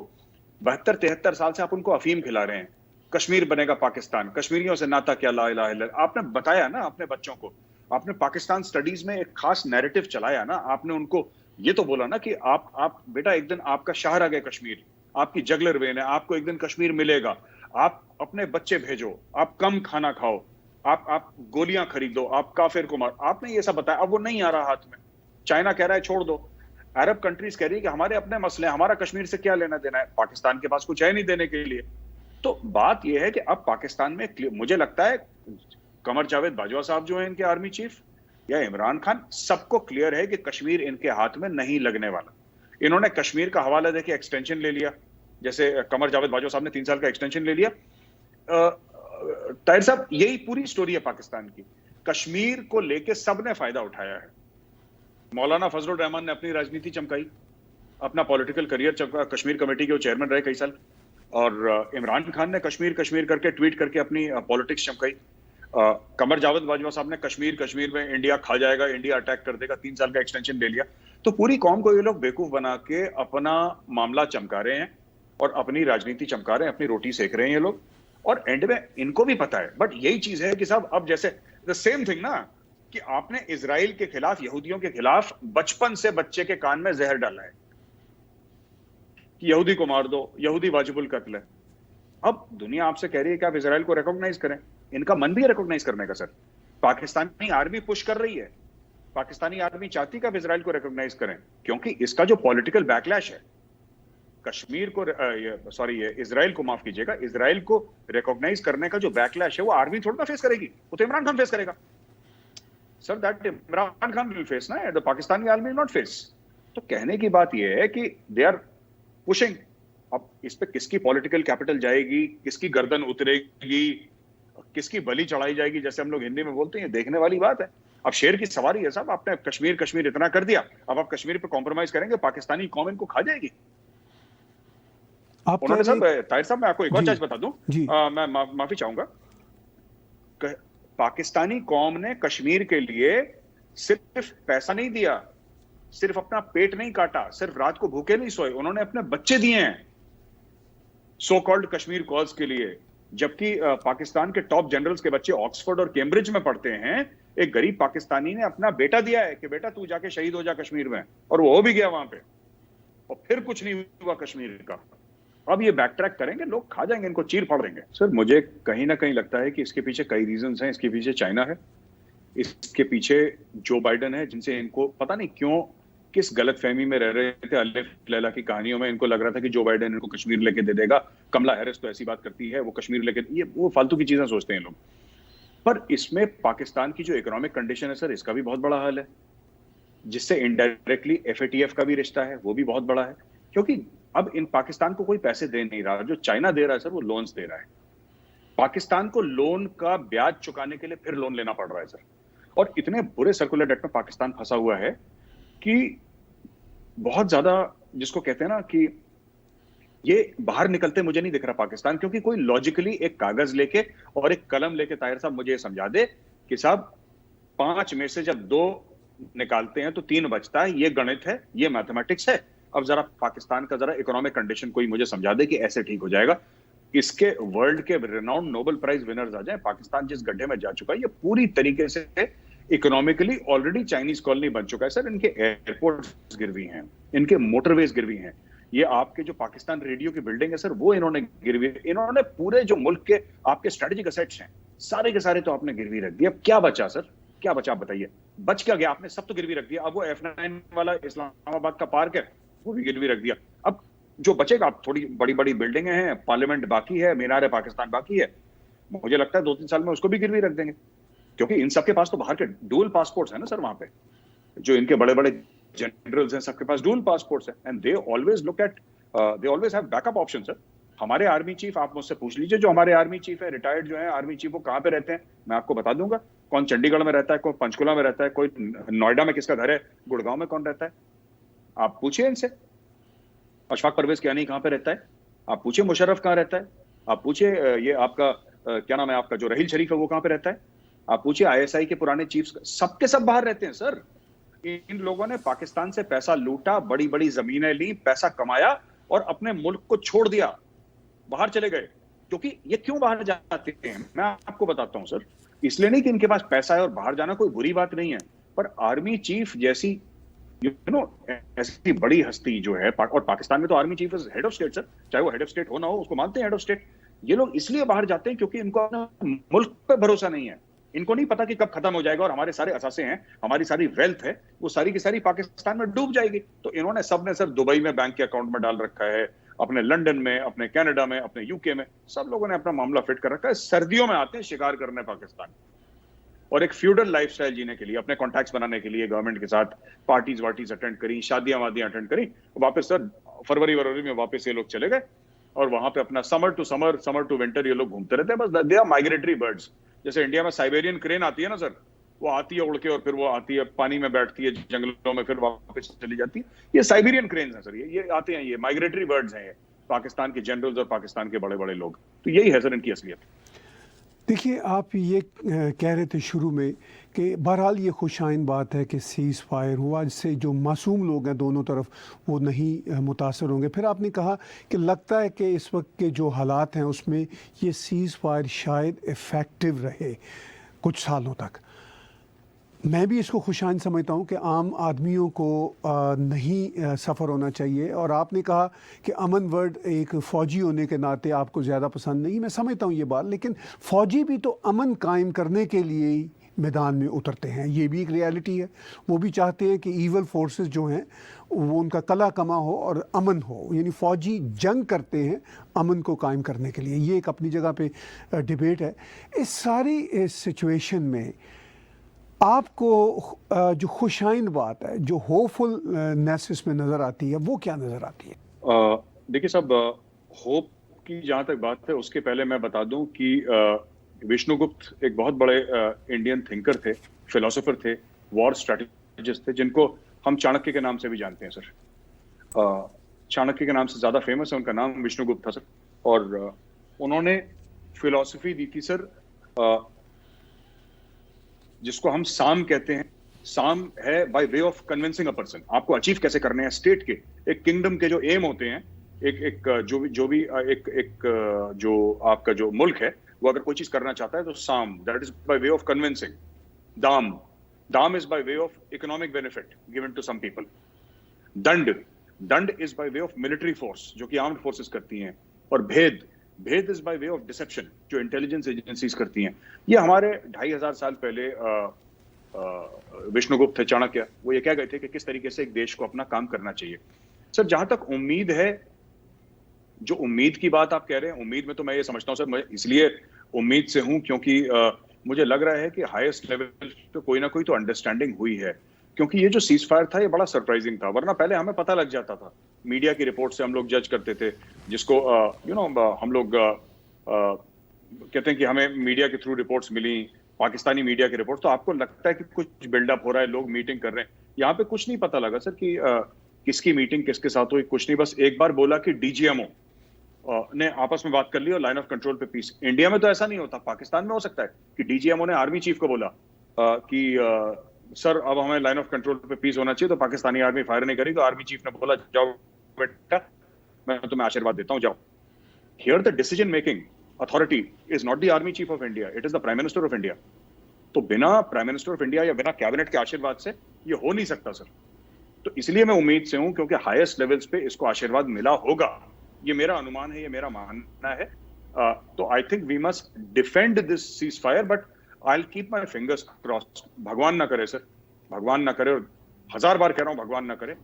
72-73 साल से आप उनको अफीम खिला रहे हैं, कश्मीर बनेगा पाकिस्तान, कश्मीरियों से नाता क्या, ला इलाहा इल्लल्लाह। आपने बताया ना अपने बच्चों को, आपने पाकिस्तान स्टडीज में एक खास नैरेटिव चलाया ना, आपने उनको ये तो बोला ना कि आप बेटा एक दिन आपका शहर आ गया कश्मीर, आपकी जगलर वेन है, आपको एक दिन कश्मीर मिलेगा। आप अपने बच्चे भेजो, आप कम खाना खाओ, आप गोलियां खरीदो, आप काफिर को मार। आपने ये सब बताया, अब वो नहीं आ रहा हाथ में। चाइना कह रहा है छोड़ दो, अरब कंट्रीज कह रही है कि हमारे अपने मसले, हमारा कश्मीर से क्या लेना देना है, पाकिस्तान के पास कुछ है नहीं देने के लिए। तो बात यह है कि अब पाकिस्तान में मुझे लगता है कमर जावेद बाजवा साहब जो है इनके आर्मी चीफ, या इमरान खान, सबको क्लियर है कि कश्मीर इनके हाथ में नहीं लगने वाला। इन्होंने कश्मीर का हवाला देके एक्सटेंशन ले लिया, जैसे कमर जावेद बाजवा साहब ने 3 साल का एक्सटेंशन ले लिया। ताहिर साहब यही पूरी स्टोरी है पाकिस्तान की। कश्मीर को लेके सबने फायदा उठाया है। मौलाना फजलुर रहमान ने अपनी राजनीति चमकाई, अपना पॉलिटिकल करियर चमका, कश्मीर कमेटी के वो चेयरमैन रहे कई साल। और इमरान खान ने कश्मीर कश्मीर करके ट्वीट करके अपनी पॉलिटिक्स चमकाई। कमर जावेद बाजवा साहब ने कश्मीर में इंडिया खा जाएगा, इंडिया अटैक कर देगा, 3 साल का एक्सटेंशन ले लिया। तो पूरी कौम को ये लोग बेवकूफ बना के अपना मामला चमका रहे हैं और अपनी राजनीति चमका रहे हैं, अपनी रोटी सेक रहे हैं ये लोग। और एंड में इनको भी पता है। बट यही चीज है कि साहब अब जैसे द सेम थिंग ना, कि आपने इजराइल के खिलाफ, यहूदियों के खिलाफ बचपन से बच्चे के कान में जहर डाला है कि यहूदी को मार दो, यहूदी वाजिबुल कत्ल है। अब दुनिया आपसे कह रही है कि आप इजराइल को रिकॉग्नाइज करें, इनका मन भी है रिकॉग्नाइज करने का सर। पाकिस्तानी आर्मी पुश कर रही है, पाकिस्तानी आर्मी चाहती कि आप इजराइल को रिकॉग्नाइज करें, क्योंकि इसका जो पॉलिटिकल बैकलैश है, कश्मीर को इजराइल को माफ कीजिएगा, इजराइल को रिकॉग्नाइज करने का जो बैकलैश है वो आर्मी थोड़ा ना फेस करेगी, वो तो इमरान खान फेस करेगा। Sir that Imran Khan will face ना, the Pakistani army will not face. तो कहने की बात यह है कि दे आर पुशिंग। अब इस पे किसकी पॉलिटिकल कैपिटल जाएगी, किसकी गर्दन उतरेगी, किसकी बलि चढ़ाई जाएगी, जैसे हम लोग हिंदी में बोलते हैं, देखने वाली बात है। अब शेर की सवारी है साहब, आपने कश्मीर कश्मीर इतना कर दिया, अब आप कश्मीर पे कॉम्प्रोमाइज करेंगे, पाकिस्तानी कौम इनको खा जाएगी। आप उन्होंने साहब, ताहिर साहब मैं आपको एक और जी चीज बता दूं, जी मैं माफी चाहूंगा। पाकिस्तानी कौम ने कश्मीर के लिए सिर्फ पैसा नहीं दिया, सिर्फ अपना पेट नहीं काटा, सिर्फ रात को भूखे नहीं सोए, उन्होंने अपने बच्चे दिए हैं सो कॉल्ड कश्मीर कॉज के लिए। जबकि पाकिस्तान के टॉप जनरल्स के बच्चे ऑक्सफोर्ड और कैम्ब्रिज में पढ़ते हैं, एक गरीब पाकिस्तानी ने अपना बेटा दिया है कि बेटा तू जाके शहीद हो जा कश्मीर में, और वो हो भी गया वहां पे, और फिर कुछ नहीं हुआ कश्मीर का। अब ये बैक ट्रैक करेंगे, लोग खा जाएंगे, इनको चीर फाड़ देंगे। सर मुझे कहीं ना कहीं लगता है कि इसके पीछे कई रीजंस हैं। इसके पीछे चाइना है, इसके पीछे जो बाइडन है, जिनसे इनको पता नहीं क्यों किस गलतफहमी में रह रहे थे। अलिफ लैला की कहानियों में इनको लग रहा था कि जो बाइडन इनको कश्मीर लेके दे देगा, कमला हैरिस तो ऐसी बात करती है, वो कश्मीर लेके, ये वो फालतू की चीजें सोचते हैं लोग। पर इसमें पाकिस्तान की जो इकोनॉमिक कंडीशन है सर, इसका भी बहुत बड़ा हाल है, जिससे इनडायरेक्टली एफएटीएफ का भी रिश्ता है, वो भी बहुत बड़ा है। क्योंकि अब इन पाकिस्तान को कोई पैसे दे नहीं रहा, जो चाइना दे रहा है सर वो लोन्स दे रहा है। पाकिस्तान को लोन का ब्याज चुकाने के लिए फिर लोन लेना पड़ रहा है सर। और इतने बुरे सर्कुलर डेट में पाकिस्तान फंसा हुआ है कि बहुत ज्यादा, जिसको कहते हैं ना कि ये बाहर निकलते मुझे नहीं दिख रहा पाकिस्तान। क्योंकि कोई लॉजिकली एक कागज लेके और एक कलम लेके, ताहिर साहब मुझे ये समझा दे कि साहब 5 में से जब 2 निकालते हैं तो 3 बचता है, ये गणित है, ये मैथमेटिक्स है। अब जरा पाकिस्तान का जरा इकोनॉमिक कंडीशन कोई मुझे समझा दे कि ऐसे ठीक हो जाएगा। इसके वर्ल्ड के रिनाउंड नोबेल प्राइज विनर्स आ जाए। पाकिस्तान जिस गड्ढे में जा चुका है, ये पूरी तरीके से इकोनॉमिकली ऑलरेडी चाइनीज कॉलोनी बन चुका है सर। इनके एयरपोर्ट्स गिरवी हैं, इनके मोटरवेज गिरवी हैं, ये आपके जो पाकिस्तान रेडियो की बिल्डिंग है सर, वो इन्होंने गिरवी, इन्होंने पूरे जो मुल्क के आपके स्ट्रेटेजिक असेट्स हैं सारे के सारे तो आपने गिरवी रख दिया। अब क्या बचा सर, क्या बचा आप बताइए? बच क्या गया? आपने सब तो गिरवी रख दिया। अब वो F9 वाला इस्लामाबाद का पार्क है, वो भी गिरवी रख दिया। अब जो बचेगा, आप थोड़ी बड़ी बड़ी बिल्डिंगें हैं, पार्लियामेंट बाकी है, मीनार पाकिस्तान बाकी है, मुझे लगता है 2-3 साल में उसको भी गिरवी रख देंगे। क्योंकि इन सबके पास तो बाहर के डुअल पासपोर्ट्स है ना सर। वहां पे जो इनके बड़े बड़े जनरल्स हैं, सबके पास डुअल पासपोर्ट्स हैं, and they always look at, they always have backup option sir. हमारे आर्मी चीफ, आप मुझसे पूछ लीजिए, जो हमारे आर्मी चीफ है, रिटायर्ड जो है आर्मी चीफ, वो कहाँ पे रहते हैं, मैं आपको बता दूंगा। कौन चंडीगढ़ में रहता है, कोई पंचकुला में रहता है, कोई नोएडा में किसका घर है, गुड़गांव में कौन रहता है, आप पूछिए इनसे। अशफाक परवेज कियानी कहाँ पे रहता है, आप पूछिए। मुशर्रफ कहाँ रहता है, आप पूछिए। ये आपका क्या नाम है आपका, जो रहील शरीफ है, वो कहाँ पे रहता है, आप पूछिए। आईएसआई के पुराने चीफ्स, सबके सब बाहर रहते हैं सर। इन लोगों ने पाकिस्तान से पैसा लूटा, बड़ी बड़ी जमीनें ली, पैसा कमाया और अपने मुल्क को छोड़ दिया, बाहर चले गए। क्योंकि ये क्यों बाहर जाते हैं, मैं आपको बताता हूं सर। इसलिए नहीं कि इनके पास पैसा है और बाहर जाना कोई बुरी बात नहीं है, पर आर्मी चीफ जैसी ऐसी बड़ी हस्ती जो है, और पाकिस्तान में तो army chief is head of state sir, चाहे वो हेड ऑफ स्टेट हो ना हो, उसको मानते हैं हेड ऑफ स्टेट। ये लोग इसलिए बाहर जाते हैं क्योंकि इनको अपना मुल्क पे भरोसा नहीं है। इनको नहीं पता कि कब खत्म हो जाएगा, और हमारे सारे असासे हैं, हमारी सारी वेल्थ है, वो सारी की सारी पाकिस्तान में डूब जाएगी। तो इन्होंने सबने सर दुबई में बैंक के अकाउंट में डाल रखा है, अपने लंदन में, अपने कनाडा में, अपने यूके में, सब लोगों ने अपना मामला फिट कर रखा है। सर्दियों में आते हैं शिकार करने पाकिस्तान, और एक फ्यूडल लाइफस्टाइल जीने के लिए, अपने कॉन्टैक्ट्स बनाने के लिए गवर्नमेंट के साथ पार्टीज वार्टीज अटेंड करी, शादियां वादियां अटेंड करी, वापस सर फरवरी में वापस ये लोग चले गए, और वहां पे अपना समर टू विंटर ये लोग घूमते रहते हैं। बस दे आर माइग्रेटरी बर्ड्स। जैसे इंडिया में साइबेरियन क्रेन आती है ना सर, वो आती है उड़ के, और फिर वो आती है पानी में बैठती है जंगलों में, फिर वापस चली जाती है। ये साइबेरियन क्रेन्स हैं सर, ये आते हैं, ये माइग्रेटरी बर्ड्स हैं, ये पाकिस्तान के जनरल्स और पाकिस्तान के बड़े बड़े लोग। तो यही है सर इनकी असलियत। देखिए, आप ये कह रहे थे शुरू में कि बहरहाल ये खुशाइन बात है कि सीज़ फायर हुआ, जिससे जो मासूम लोग हैं दोनों तरफ वो नहीं मुतासर होंगे। फिर आपने कहा कि लगता है कि इस वक्त के जो हालात हैं उसमें ये सीज़ फायर शायद इफ़ेक्टिव रहे कुछ सालों तक। मैं भी इसको खुशाइन समझता हूँ कि आम आदमियों को नहीं सफ़र होना चाहिए। और आपने कहा कि अमन वर्ड एक फ़ौजी होने के नाते आपको ज़्यादा पसंद नहीं, मैं समझता हूँ ये बात, लेकिन फ़ौजी भी तो अमन कायम करने के लिए ही मैदान में उतरते हैं, ये भी एक रियलिटी है। वो भी चाहते हैं कि ईवल फोर्सेस जो हैं वो उनका कला कमा हो और अमन हो, यानी फ़ौजी जंग करते हैं अमन को कायम करने के लिए। ये एक अपनी जगह पे डिबेट है। इस सारी सिचुएशन में आपको जो खुशाइन बात है, जो होपफुलनेस इसमें नज़र आती है, वो क्या नज़र आती है? देखिए साहब, होप की जहाँ तक बात है उसके पहले मैं बता दूं कि विष्णुगुप्त एक बहुत बड़े इंडियन थिंकर थे, फिलोसोफर थे, वॉर स्ट्रेटेजिस्ट थे, जिनको हम चाणक्य के नाम से भी जानते हैं सर। चाणक्य के नाम से ज्यादा फेमस है उनका नाम, विष्णुगुप्त था सर। और उन्होंने फिलॉसफी दी थी सर, जिसको हम साम कहते हैं। साम है bye way of convincing a person. आपको अचीव कैसे करने हैं स्टेट के, एक किंगडम के जो एम होते हैं, एक जो भी जो आपका जो मुल्क है, वो अगर कोई चीज करना चाहता है तो साम, that is by way of convincing. दाम, दाम is by way of economic benefit given to some people. दंड, दंड is by way of military force, जो कि आर्म्ड फोर्सेस करती हैं। और भेद, भेद is by way of deception, जो इंटेलिजेंस एजेंसीज करती हैं। ये हमारे 2500 साल पहले विष्णुगुप्त थे, चाणक्य, वो ये कह गए थे कि किस तरीके से एक देश को अपना काम करना चाहिए। सर जहां तक उम्मीद है, जो उम्मीद की बात आप कह रहे हैं, उम्मीद में तो मैं ये समझता हूं सर, मैं इसलिए उम्मीद से हूं क्योंकि मुझे लग रहा है कि हाईएस्ट लेवल पे कोई ना कोई तो अंडरस्टैंडिंग हुई है। क्योंकि ये जो सीज फायर था, ये बड़ा सरप्राइजिंग था, वरना पहले हमें पता लग जाता था, मीडिया की रिपोर्ट से हम लोग जज करते थे, जिसको हम लोग कहते हैं कि हमें मीडिया के थ्रू रिपोर्ट्स मिली, पाकिस्तानी मीडिया की रिपोर्ट, तो आपको लगता है कि कुछ बिल्डअप हो रहा है, लोग मीटिंग कर रहे हैं। यहाँ पे कुछ नहीं पता लगा सर कि किसकी मीटिंग किसके साथ हुई, कुछ नहीं। बस एक बार बोला कि डीजीएमओ ने आपस में बात कर ली और लाइन ऑफ कंट्रोल पे पीस। इंडिया में तो ऐसा नहीं होता, पाकिस्तान में हो सकता है कि डीजीएमओ ने आर्मी चीफ को बोला कि सर अब हमें लाइन ऑफ कंट्रोल पे पीस होना चाहिए, तो पाकिस्तानी आर्मी फायर नहीं करी, तो आर्मी चीफ ने बोला जाओ बेटा, मैं तुम्हें आशीर्वाद देता हूं, जाओ। Here the decision making authority is not the army chief of India, it is the prime minister of India. तो बिना प्राइम मिनिस्टर ऑफ इंडिया या बिना कैबिनेट के आशीर्वाद से ये हो नहीं सकता सर। तो इसलिए मैं उम्मीद से हूं, क्योंकि हाईएस्ट लेवल्स पे इसको आशीर्वाद मिला होगा, ये मेरा अनुमान है, ये मेरा मानना है। तो I think we must defend this cease fire, but I will keep my fingers crossed. भगवान ना करे सर, भगवान ना करे, और 1000 बार कह रहा हूं भगवान ना करे,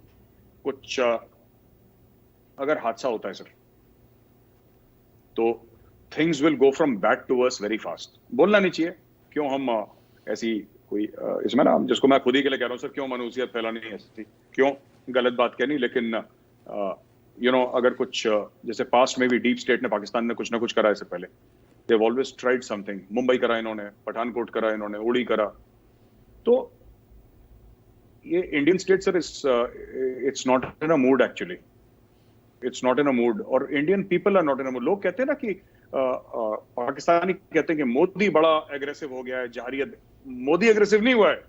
कुछ अगर हादसा होता है सर, तो things will go from bad to worse very fast. बोलना नहीं चाहिए, क्यों हम ऐसी कोई इसमें ना, जिसको मैं खुद ही के लिए कह रहा हूं सर, क्यों मनुष्यत फैलानी है ऐसी, क्यों गलत बात कहनी। लेकिन अगर कुछ जैसे पास्ट में भी डीप स्टेट ने, पाकिस्तान ने कुछ ना कुछ करा इससे पहले, they have always tried something. Mumbai करा इन्होंने, पठानकोट करा इन्होंने, उड़ी करा। तो ये Indian state sir it's not in a mood, actually it's not in a mood, और Indian people are not in a mood. लोग कहते हैं ना कि पाकिस्तानी कहते हैं कि मोदी बड़ा एग्रेसिव हो गया है, जहरियत। मोदी एग्रेसिव नहीं हुआ है,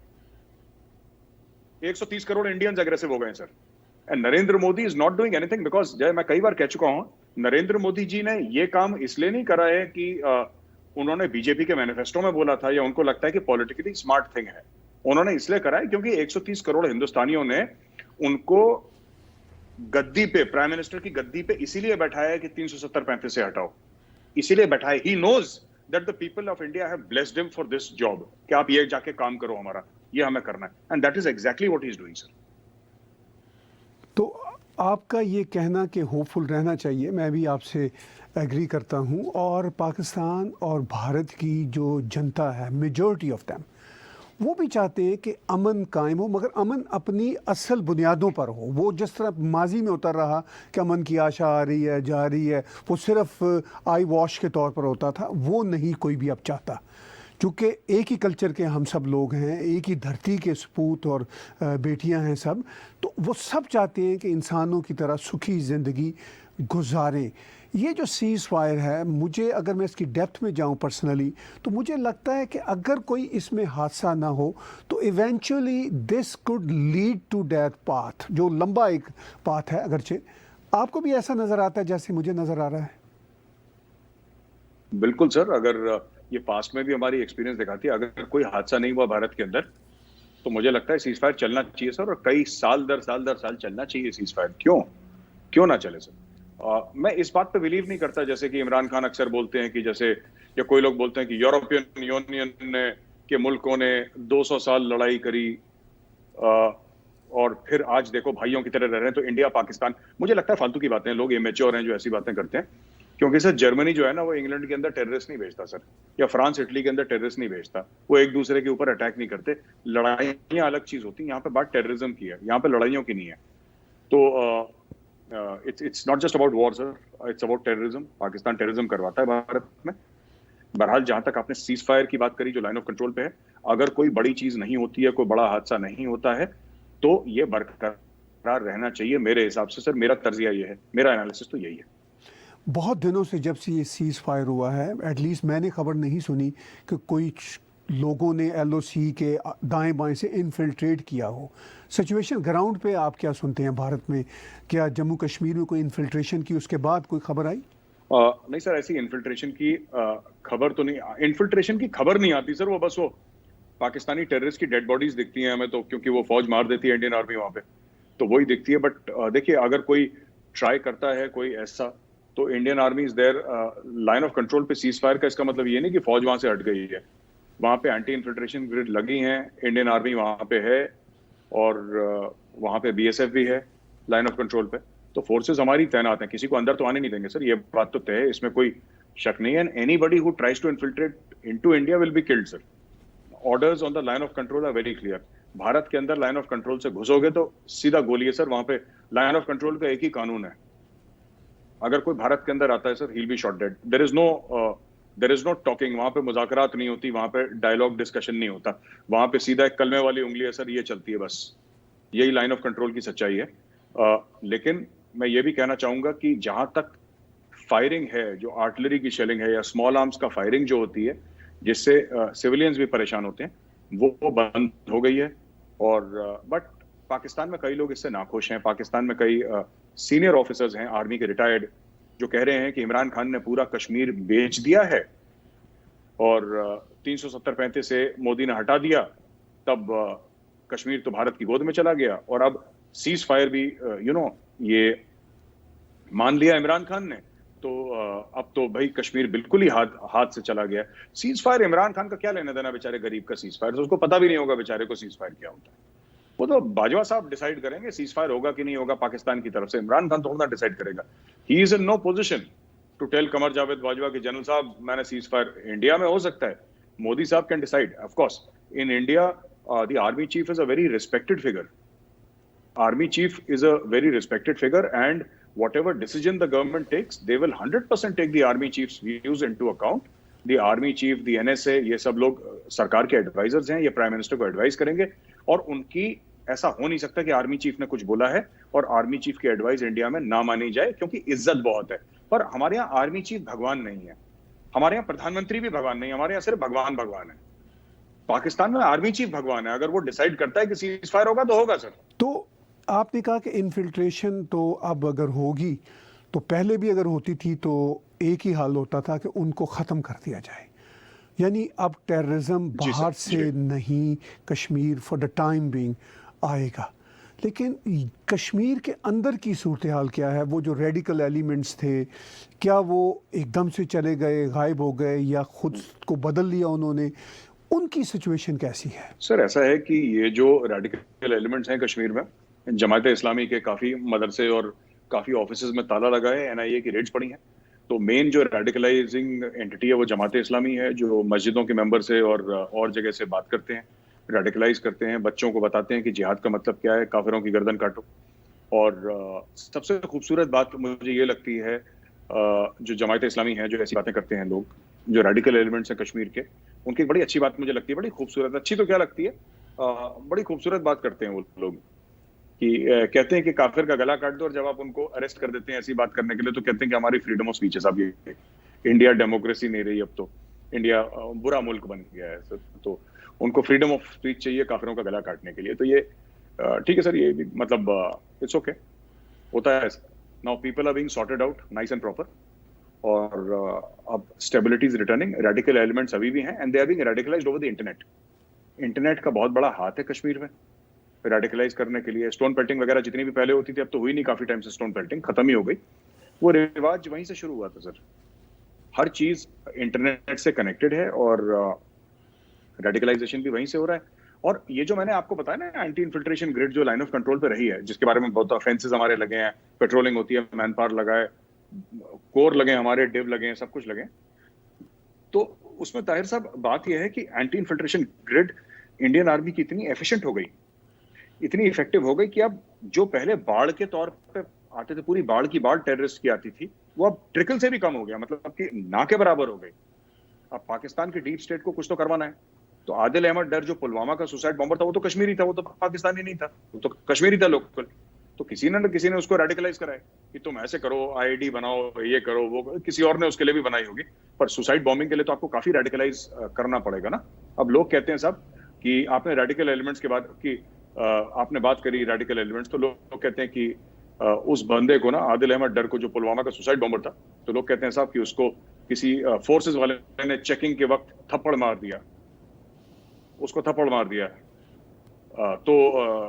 130 करोड़ इंडियंस एग्रेसिव हो गए हैं sir. And Narendra Modi is not doing anything, because जय मैं कई बार कह चुका हूं, नरेंद्र मोदी जी ने ये काम इसलिए नहीं करा है कि उन्होंने बीजेपी के मैनिफेस्टो में बोला था या उनको लगता है कि पॉलिटिकली स्मार्ट थिंग है। उन्होंने इसलिए करा है क्योंकि 130 करोड़ हिंदुस्तानियों ने उनको गद्दी पे, प्राइम मिनिस्टर की गद्दी पे इसीलिए बैठाया है कि 370-35 से हटाओ, इसीलिए बैठाया। He knows that the people of India have blessed him for this job, कि आप ये जाके काम करो, हमारा ये हमें करना है, and that is exactly what he is doing sir. तो आपका ये कहना कि होपफुल रहना चाहिए, मैं भी आपसे एग्री करता हूँ। और पाकिस्तान और भारत की जो जनता है, मेजॉरिटी ऑफ दैम, वो भी चाहते हैं कि अमन कायम हो, मगर अमन अपनी असल बुनियादों पर हो। वो जिस तरह माजी में उतर रहा कि अमन की आशा आ रही है, जा रही है, वो सिर्फ आई वॉश के तौर पर होता था, वो नहीं कोई भी अब चाहता। चूँकि एक ही कल्चर के हम सब लोग हैं, एक ही धरती के सपूत और बेटियां हैं सब, तो वो सब चाहते हैं कि इंसानों की तरह सुखी ज़िंदगी गुजारें। ये जो सीज़ फायर है, मुझे अगर मैं इसकी डेप्थ में जाऊं पर्सनली, तो मुझे लगता है कि अगर कोई इसमें हादसा ना हो तो eventually this could lead to death path, जो लंबा एक पाथ है। अगरचे आपको भी ऐसा नज़र आता है जैसे मुझे नज़र आ रहा है? बिल्कुल सर, अगर ये पास्ट में भी हमारी एक्सपीरियंस दिखाती है, अगर कोई हादसा नहीं हुआ भारत के अंदर, तो मुझे लगता है सीज फायर चलना चाहिए सर, और कई साल दर साल चलना चाहिए सीज फायर। क्यों ना चले सर? मैं इस बात पे बिलीव नहीं करता, जैसे कि इमरान खान अक्सर बोलते हैं कि जैसे, या कोई लोग बोलते हैं कि यूरोपियन यूनियन ने के मुल्कों ने 200 साल लड़ाई करी और फिर आज देखो भाइयों की तरह रह रहे हैं। तो इंडिया पाकिस्तान, मुझे लगता है फालतू की बातें हैं, लोग इमेच्योर हैं जो ऐसी बातें करते हैं। क्योंकि सर जर्मनी जो है ना वो इंग्लैंड के अंदर टेररिस्ट नहीं भेजता सर, या फ्रांस इटली के अंदर टेररिस्ट नहीं भेजता, वो एक दूसरे के ऊपर अटैक नहीं करते। लड़ाइयाँ अलग चीज होती है, यहाँ पे बात टेररिज्म की है, यहाँ पे लड़ाइयों की नहीं है। तो it's not just about war sir, it's about terrorism. Pakistan terrorism करवाता है भारत में। बहरहाल जहां तक आपने सीज फायर की बात करी जो लाइन ऑफ कंट्रोल पे है, अगर कोई बड़ी चीज नहीं होती है, कोई बड़ा हादसा नहीं होता है, तो ये बरकरार रहना चाहिए मेरे हिसाब से सर। मेरा तर्जिया ये है, मेरा एनालिसिस तो यही है। बहुत दिनों से जब से ये सीज़ फायर हुआ है, एटलीस्ट मैंने खबर नहीं सुनी कि कोई लोगों ने एलओसी के दाएं बाएं से इन्फिल्ट्रेट किया हो। सिचुएशन ग्राउंड पे आप क्या सुनते हैं भारत में? क्या जम्मू कश्मीर में कोई इन्फिल्ट्रेशन की उसके बाद कोई खबर आई? नहीं सर, ऐसी इन्फिल्ट्रेशन की खबर तो नहीं, इन्फिल्ट्रेशन की खबर नहीं आती सर। वो बस वो पाकिस्तानी टेररिस्ट की डेड बॉडीज दिखती हैं हमें, तो क्योंकि वो फौज मार देती है इंडियन आर्मी वहां पे, तो वही दिखती है। बट देखिए, अगर कोई ट्राई करता है कोई ऐसा, तो Indian army is there line of control पे। सीज फायर का इसका मतलब ये नहीं कि फौज वहां से हट गई है, वहां पे एंटी इन्फिल्ट्रेशन ग्रिड लगी हैं, इंडियन आर्मी वहां पे है, और वहां पे बीएसएफ भी है लाइन ऑफ कंट्रोल पे। तो फोर्सेस हमारी तैनात हैं, किसी को अंदर तो आने नहीं देंगे सर, ये बात तो तय है, इसमें कोई शक नहीं है। And anybody who tries to infiltrate into India will be killed sir. Orders on the line of control are very clear. Bharat के अंदर लाइन ऑफ कंट्रोल से घुसोगे तो सीधा गोली है सर। वहां पे लाइन ऑफ कंट्रोल का एक ही कानून है, अगर कोई भारत के अंदर आता है sir, he'll be shot dead. There is no talking. वहां पे मुज़ाकरात नहीं होती, वहां पे डायलॉग डिस्कशन नहीं होता, वहां पे सीधा एक कलमे वाली उंगली है सर, ये चलती है बस। यही लाइन ऑफ कंट्रोल की सच्चाई है। लेकिन मैं ये भी कहना चाहूंगा कि जहां तक फायरिंग है, जो आर्टिलरी की शेलिंग है या स्मॉल आर्म्स का फायरिंग जो होती है, जिससे सिविलियंस भी परेशान होते हैं, वो बंद हो गई है। और बट पाकिस्तान में कई लोग इससे नाखुश हैं। पाकिस्तान में कई सीनियर ऑफिसर्स हैं आर्मी के रिटायर्ड, जो कह रहे हैं कि इमरान खान ने पूरा कश्मीर बेच दिया है, और 370-35 से मोदी ने हटा दिया, तब कश्मीर तो भारत की गोद में चला गया, और अब सीज फायर भी ये मान लिया इमरान खान ने, तो अब तो भाई कश्मीर बिल्कुल ही हाथ से चला गया। सीज फायर इमरान खान का क्या लेना देना बेचारे गरीब का सीज फायर, तो उसको पता भी नहीं होगा बेचारे को सीज फायर क्या होता है। वो तो बाजवा साहब डिसाइड करेंगे सीज फायर होगा कि नहीं होगा पाकिस्तान की तरफ से, इमरान खान थोड़ा डिसाइड करेगा। He is in no position to tell Qamar Javed Bajwa कि जनरल साहब मैंने सीज फायर, इंडिया में हो सकता है, मोदी साहब can decide. Of course in India the army chief is a very respected figure. Army chief is a very respected figure, and whatever decision the government takes, they will 100% take the army chief's views into account. The army chief, the NSA, ये सब लोग सरकार के advisers हैं, ये prime minister को advice करेंगे, और उनकी ऐसा हो नहीं सकता कि आर्मी चीफ ने कुछ बोला है और आर्मी चीफ की एडवाइस इंडिया में ना मानी जाए, क्योंकि इज्जत बहुत है। पर हमारे यहाँ आर्मी चीफ भगवान नहीं है, हमारे यहाँ प्रधानमंत्री भी भगवान नहीं है, हमारे यहाँ सिर्फ भगवान भगवान है। पाकिस्तान में आर्मी चीफ भगवान है, अगर वो डिसाइड करता है कि सीज फायर होगा तो होगा सर। तो आपने कहा कि इन्फिल्ट्रेशन तो अब अगर होगी, तो पहले भी अगर होती थी तो एक ही हाल होता था कि उनको ख़त्म कर दिया जाए, यानी अब टेररिज्म बाहर से नहीं, Kashmir for the time being आएगा। लेकिन कश्मीर के अंदर की सूरत हाल क्या है? वो जो रेडिकल एलिमेंट्स थे, क्या वो एकदम से चले गए, गायब हो गए, या खुद को बदल लिया उन्होंने? उनकी सिचुएशन कैसी है? सर ऐसा है कि ये जो रेडिकल एलिमेंट्स हैं कश्मीर में, जमात इस्लामी के काफी मदरसे और काफी ऑफिसेज में ताला लगा है, एनआईए की रेड्स पड़ी हैं। तो मेन जो रेडिकलाइजिंग एंटिटी है वो जमात इस्लामी है, जो मस्जिदों के मेंबर से और जगह से बात करते हैं, रेडिकलाइज करते हैं, बच्चों को बताते हैं कि जिहाद का मतलब क्या है, काफिरों की गर्दन काटो। और सबसे खूबसूरत बात मुझे ये लगती है, जो जमात इस्लामी है, जो ऐसी बातें करते हैं लोग, जो रेडिकल एलिमेंट्स हैं कश्मीर के, उनकी एक बड़ी अच्छी बात मुझे लगती है, बड़ी खूबसूरत, अच्छी तो क्या लगती है, बड़ी खूबसूरत बात करते हैं वो लोग, कि कहते हैं कि काफिर का गला काट दो, और जब आप उनको अरेस्ट कर देते हैं ऐसी बात करने के लिए, तो कहते हैं कि हमारी फ्रीडम ऑफ स्पीच है साहब, ये इंडिया डेमोक्रेसी नहीं रही, अब तो इंडिया बुरा मुल्क बन गया है सर, तो उनको फ्रीडम ऑफ स्पीच चाहिए काफिरों का गला काटने के लिए। तो ये ठीक है सर, ये भी मतलब इट्स ओके, होता है। Now people are being sorted out nice and proper, और अब stability is returning. Radical elements अभी भी हैं, and they are being radicalised over the internet. Internet का बहुत बड़ा हाथ है कश्मीर में रेडिकलाइज करने के लिए। स्टोन पेल्टिंग वगैरह जितनी भी पहले होती थी, अब तो हुई नहीं, काफी टाइम से स्टोन पेल्टिंग खत्म ही हो गई। वो रिवाज वहीं से शुरू हुआ था सर। हर चीज इंटरनेट से कनेक्टेड है, और रेडिकलाइजेशन भी वहीं से हो रहा है। और ये जो मैंने आपको बताया ना, एंटी इन्फिल्ट्रेशन ग्रिड जो लाइन ऑफ कंट्रोल पे रही है, जिसके बारे में बहुत ऑफेंसेस हमारे लगे हैं, पेट्रोलिंग होती है, मैन पावर लगा है, कोर लगे हमारे, डिव लगे, सब कुछ लगे। तो उसमें ताहिर साहब बात यह है कि anti infiltration grid Indian army की इतनी एफिशिएंट हो गई, इतनी इफेक्टिव हो गई कि अब जो पहले बाढ़ के तौर पे आते थे, पूरी बाढ़ की बाढ़ टेररिस्ट की आती थी, वो अब ट्रिकल से भी कम हो गया, मतलब कि ना के बराबर हो गई। अब पाकिस्तान की डीप स्टेट को कुछ तो करवाना है। तो आदिल अहमद डर जो पुलवामा का सुसाइड बॉम्बर था, वो तो कश्मीरी था, वो तो पाकिस्तानी नहीं था, वो तो कश्मीरी था लोकल। तो किसी ने उसको रेडिकलाइज कराया कि तुम ऐसे करो, आईडी बनाओ, ये करो, वो करो। किसी और ने उसके लिए भी बनाई होगी, पर सुसाइड बॉम्बिंग के लिए तो आपको काफी रेडिकलाइज करना पड़ेगा ना। अब लोग कहते हैं साहब कि आपने रेडिकल एलिमेंट्स के बाद की आपने बात करी रेडिकल एलिमेंट्स, तो लोग कहते हैं कि उस बंदे को ना, आदिल अहमद डर को, जो पुलवामा का सुसाइड बॉम्बर था, तो लोग कहते हैं साहब कि उसको किसी फोर्सेस वाले ने चेकिंग के वक्त थप्पड़ मार दिया, उसको थप्पड़ मार दिया, तो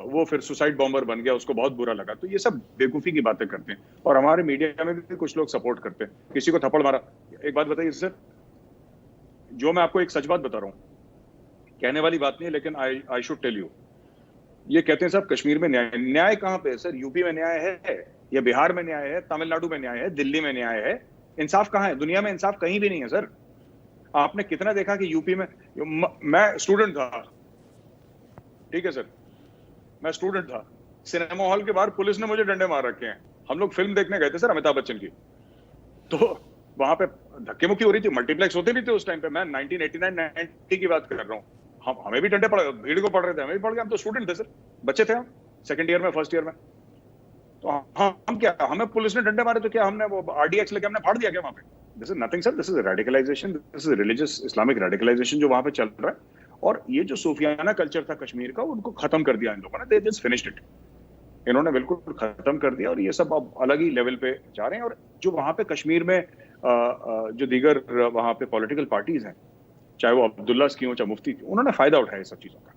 वो फिर सुसाइड बॉम्बर बन गया, उसको बहुत बुरा लगा। तो ये सब बेवकूफी की बातें करते हैं, और हमारे मीडिया में भी कुछ लोग सपोर्ट करते हैं। किसी को थप्पड़ मारा, एक बात बताइए सर, जो मैं आपको एक सच बात बता रहा हूँ, कहने वाली बात नहीं है, लेकिन आई शुड टेल यू। ये कहते हैं साहब कश्मीर में न्याय कहां पे है सर? यूपी में न्याय है, या बिहार में न्याय है, तमिलनाडु में न्याय है, दिल्ली में न्याय है? इंसाफ कहां है? दुनिया में इंसाफ कहीं भी नहीं है सर। आपने कितना देखा कि यूपी में, मैं स्टूडेंट था, ठीक है सर, मैं स्टूडेंट था, सिनेमा हॉल के बाहर पुलिस ने मुझे डंडे मार रखे हैं। हम लोग फिल्म देखने गए थे सर अमिताभ बच्चन की, तो वहां पे धक्के मुक्की हो रही थी, मल्टीप्लेक्स होते नहीं थे उस टाइम पे, मैं 1989-90 की बात कर रहा हूँ। हमें भी डंडे पड़, भीड़ को पड़ रहे थे, हमें भी पड़ गए, हम तो स्टूडेंट थे सर, बच्चे थे हम, सेकंड ईयर में, फर्स्ट ईयर में। तो हम क्या, हमें पुलिस ने डंडे मारे तो क्या हमने वो आरडीएक्स लेके हमने फाड़ दिया क्या वहां पे? This is nothing sir, this is radicalisation, this is religious Islamic radicalisation जो वहां पे चल रहा है। और ये जो सूफियाना कल्चर था कश्मीर का, उनको खत्म कर दिया इन लोगों ने, दे जस्ट फिनिश्ड इट, इन्होंने बिल्कुल खत्म कर दिया। और ये सब अब अलग ही लेवल पे जा रहे हैं। और जो वहां पे कश्मीर में जो दीगर वहां पे पॉलिटिकल पार्टीज हैं, चाहे वो अब्दुल्ला की हो, चाहे मुफ्ती की, उन्होंने फायदा उठाया इस सब चीजों का।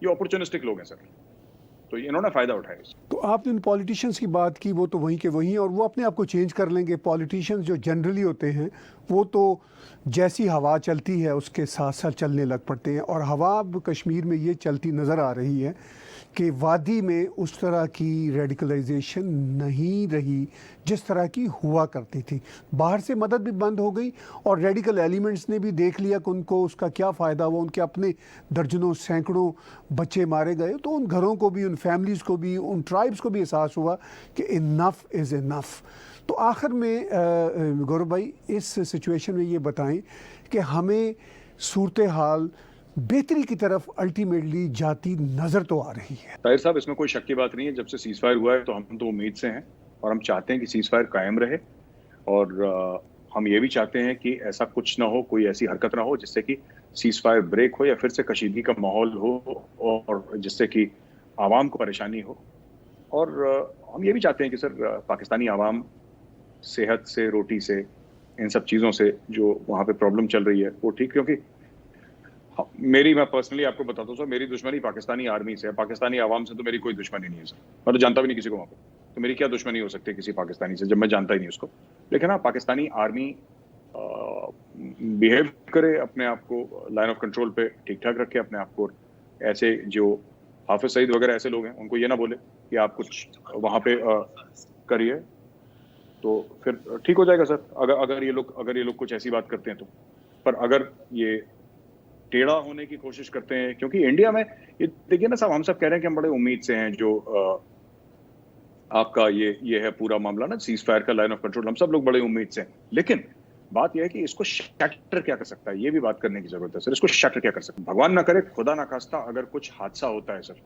ये अपॉर्चुनिस्टिक लोग हैं सर, तो इन्होंने फायदा उठाया। तो आपने उन पॉलिटिशियंस की बात की, वो तो वहीं के वहीं हैं, और वो अपने आप को चेंज कर लेंगे। पॉलिटिशियंस जो जनरली होते हैं, वो तो जैसी हवा चलती है उसके साथ साथ चलने लग पड़ते हैं। और हवा अब कश्मीर में ये चलती नज़र आ रही है कि वादी में उस तरह की रेडिकलाइजेशन नहीं रही जिस तरह की हुआ करती थी। बाहर से मदद भी बंद हो गई, और रेडिकल एलिमेंट्स ने भी देख लिया कि उनको उसका क्या फ़ायदा हुआ। उनके अपने दर्जनों सैकड़ों बच्चे मारे गए, तो उन घरों को भी, उन फैमिलीज़ को भी, उन ट्राइब्स को भी एहसास हुआ कि इनफ इज़ इनफ। तो आखिर में गौरव भाई, इस सिचुएशन में ये बताएं कि हमें सूरत हाल बेहतरी की तरफ अल्टीमेटली जाती नजर तो आ रही है। ताहिर साहब, इसमें कोई शक की बात नहीं है, जब से सीज फायर हुआ है तो हम तो उम्मीद से हैं, और हम चाहते हैं कि सीज फायर कायम रहे। और हम ये भी चाहते हैं कि ऐसा कुछ ना हो, कोई ऐसी हरकत ना हो जिससे कि सीज फायर ब्रेक हो या फिर से कशीदगी का माहौल हो, और जिससे कि आवाम को परेशानी हो। और हम ये भी चाहते हैं कि सर पाकिस्तानी आवाम सेहत से, रोटी से, इन सब चीज़ों से जो वहाँ पे प्रॉब्लम चल रही है वो ठीक। क्योंकि मैं पर्सनली आपको बताता हूँ सर, मेरी दुश्मनी पाकिस्तानी आर्मी से है, पाकिस्तानी आवाम से तो मेरी कोई दुश्मनी नहीं है सर। मैं तो जानता भी नहीं किसी को वहाँ पे, तो मेरी क्या दुश्मनी हो सकती है किसी पाकिस्तानी से जब मैं जानता ही नहीं उसको। लेकिन हाँ, पाकिस्तानी आर्मी बिहेव करे, अपने आप को लाइन ऑफ कंट्रोल पे ठीक ठाक रखे अपने आप को। ऐसे जो हाफिज सईद वगैरह ऐसे लोग हैं, उनको ये ना बोले कि आप कुछ वहाँ पे करिए, तो फिर ठीक हो जाएगा सर। अगर ये लोग कुछ ऐसी बात करते हैं तो। पर अगर ये टेढ़ा होने की कोशिश करते हैं, क्योंकि इंडिया में ये देखिए ना साहब, हम सब कह रहे हैं कि हम बड़े उम्मीद से हैं, जो आपका ये है पूरा मामला ना, सीज फायर का, लाइन ऑफ कंट्रोल, हम सब लोग बड़े उम्मीद से हैं। लेकिन बात यह है कि इसको शटर क्या कर सकता है, ये भी बात करने की जरूरत है सर। इसको शटर क्या कर सकता है? भगवान ना करे, खुदा ना खास्ता, अगर कुछ हादसा होता है सर,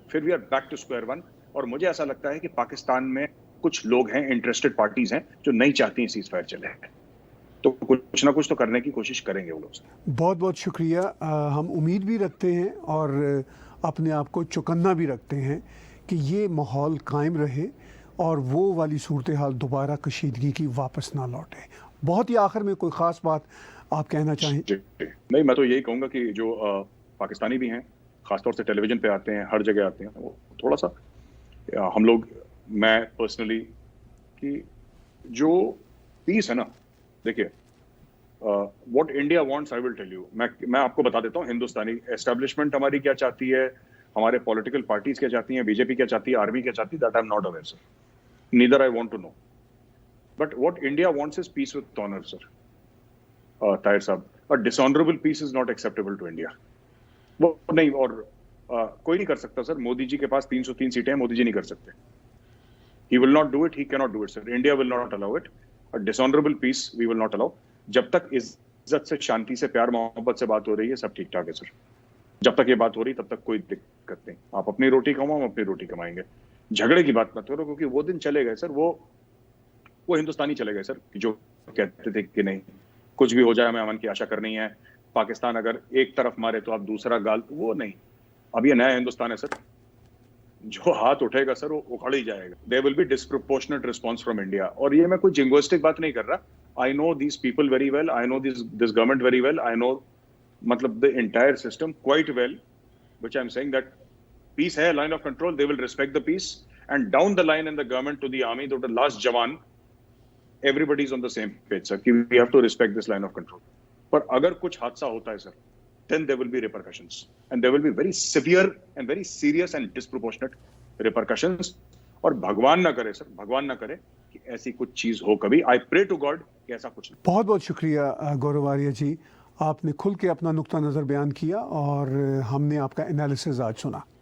फिर we are back to square one. और मुझे ऐसा लगता है कि पाकिस्तान में कुछ लोग हैं, इंटरेस्टेड पार्टीज हैं, जो नहीं चाहती हैं सीज फायर चले, तो कुछ ना कुछ तो करने की कोशिश करेंगे वो लोग। बहुत बहुत शुक्रिया। हम उम्मीद भी रखते हैं और अपने आप को चौकन्ना भी रखते हैं कि ये माहौल कायम रहे और वो वाली सूरत हाल दोबारा कशीदगी की वापस ना लौटे। बहुत ही आखिर में कोई ख़ास बात आप कहना चाहें? नहीं, मैं तो यही कहूँगा कि जो पाकिस्तानी भी हैं, ख़ासतौर से टेलीविज़न पे आते हैं, हर जगह आते हैं, वो थोड़ा सा हम लोग, मैं पर्सनली, कि जो पीस है ना, देखिए, what India wants I will tell you. मैं आपको बता देता हूँ, हिंदुस्तानी एस्टेब्लिशमेंट हमारी क्या चाहती है, हमारे पॉलिटिकल पार्टीज क्या चाहती हैं, बीजेपी क्या चाहती है, आर्मी क्या चाहती है, that I am not aware sir, neither I want to know. But what India wants is peace with honor, sir. Tahir साहब, a dishonorable peace is not acceptable to India. वो नहीं, और कोई नहीं कर सकता सर. मोदी जी के पास 303 सीटें हैं, मोदी जी नहीं कर सकते. He will not do it. He cannot do it, sir. India will not allow it. A dishonorable peace we will not allow. जब तक इज्जत से, शांति से, प्यार मोहब्बत से बात हो रही है, सब ठीक ठाक है सर. जब तक ये बात हो रही तब तक कोई दिक्कत नहीं. आप अपनी रोटी कमाओ, हम अपनी रोटी कमाएंगे. झगड़े की बात मत करो, क्योंकि वो दिन चले गए सर. वो हिंदुस्तानी चले गए सर, जो कहते थे कि नहीं, कुछ भी हो जाए हमें अमन की आशा करनी है. पाकिस्तान अगर एक तरफ मारे तो आप दूसरा गाल, वो नहीं. अब ये नया हिंदुस्तान है सर. जो हाथ उठेगा सर वो उखड़ ही जाएगा. There will be disproportionate response from India. और ये मैं कोई जिंगोइस्टिक बात नहीं कर रहा. I know these people very well, I know this government very well, I know मतलब the entire system quite well, which I am saying that peace है, line of control, they will respect the peace, and down the line in the government to the army, to the last jawan, everybody is on the same page, sir. We have to respect this line of control. पर अगर कुछ हादसा होता है sir, then there will be repercussions, and there will be very severe and very serious and disproportionate repercussions. और भगवान ना करे सर, भगवान ना करे कि ऐसी कुछ चीज हो कभी. I pray to God कि ऐसा कुछ नहीं. बहुत बहुत शुक्रिया गौरव आर्य जी, आपने खुल के अपना नुक्ता नज़र बयान किया और हमने आपका एनालिसिस आज सुना.